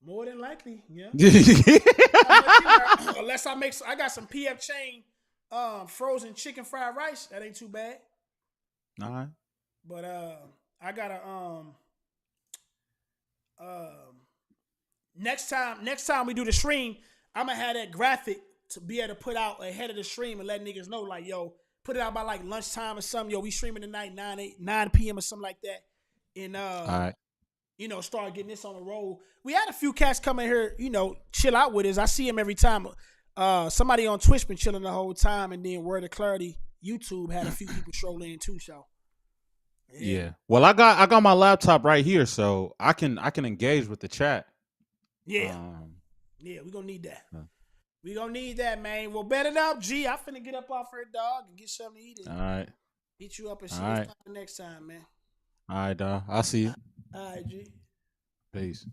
More than likely, yeah. Unless I got some PF Chain frozen chicken fried rice. That ain't too bad. All right. But I gotta next time we do the stream, I'm gonna have that graphic to be able to put out ahead of the stream and let niggas know, like, yo, put it out by like lunchtime or something. Yo, we streaming tonight 9 p.m. or something like that. And all right. Start getting this on the roll. We had a few cats come in here, chill out with us. I see them every time. Somebody on Twitch been chilling the whole time, and then Word of Clarity YouTube had a few people stroll in too. So yeah. Well, I got my laptop right here, so I can engage with the chat. Yeah. Yeah, we gonna need that. We gonna need that, man. Well, bet it up, G. I finna get up off her, dog, and get something to eat. All right. Beat you up and see what's next time, man. All right, dog. I'll see you. All right, G. Peace.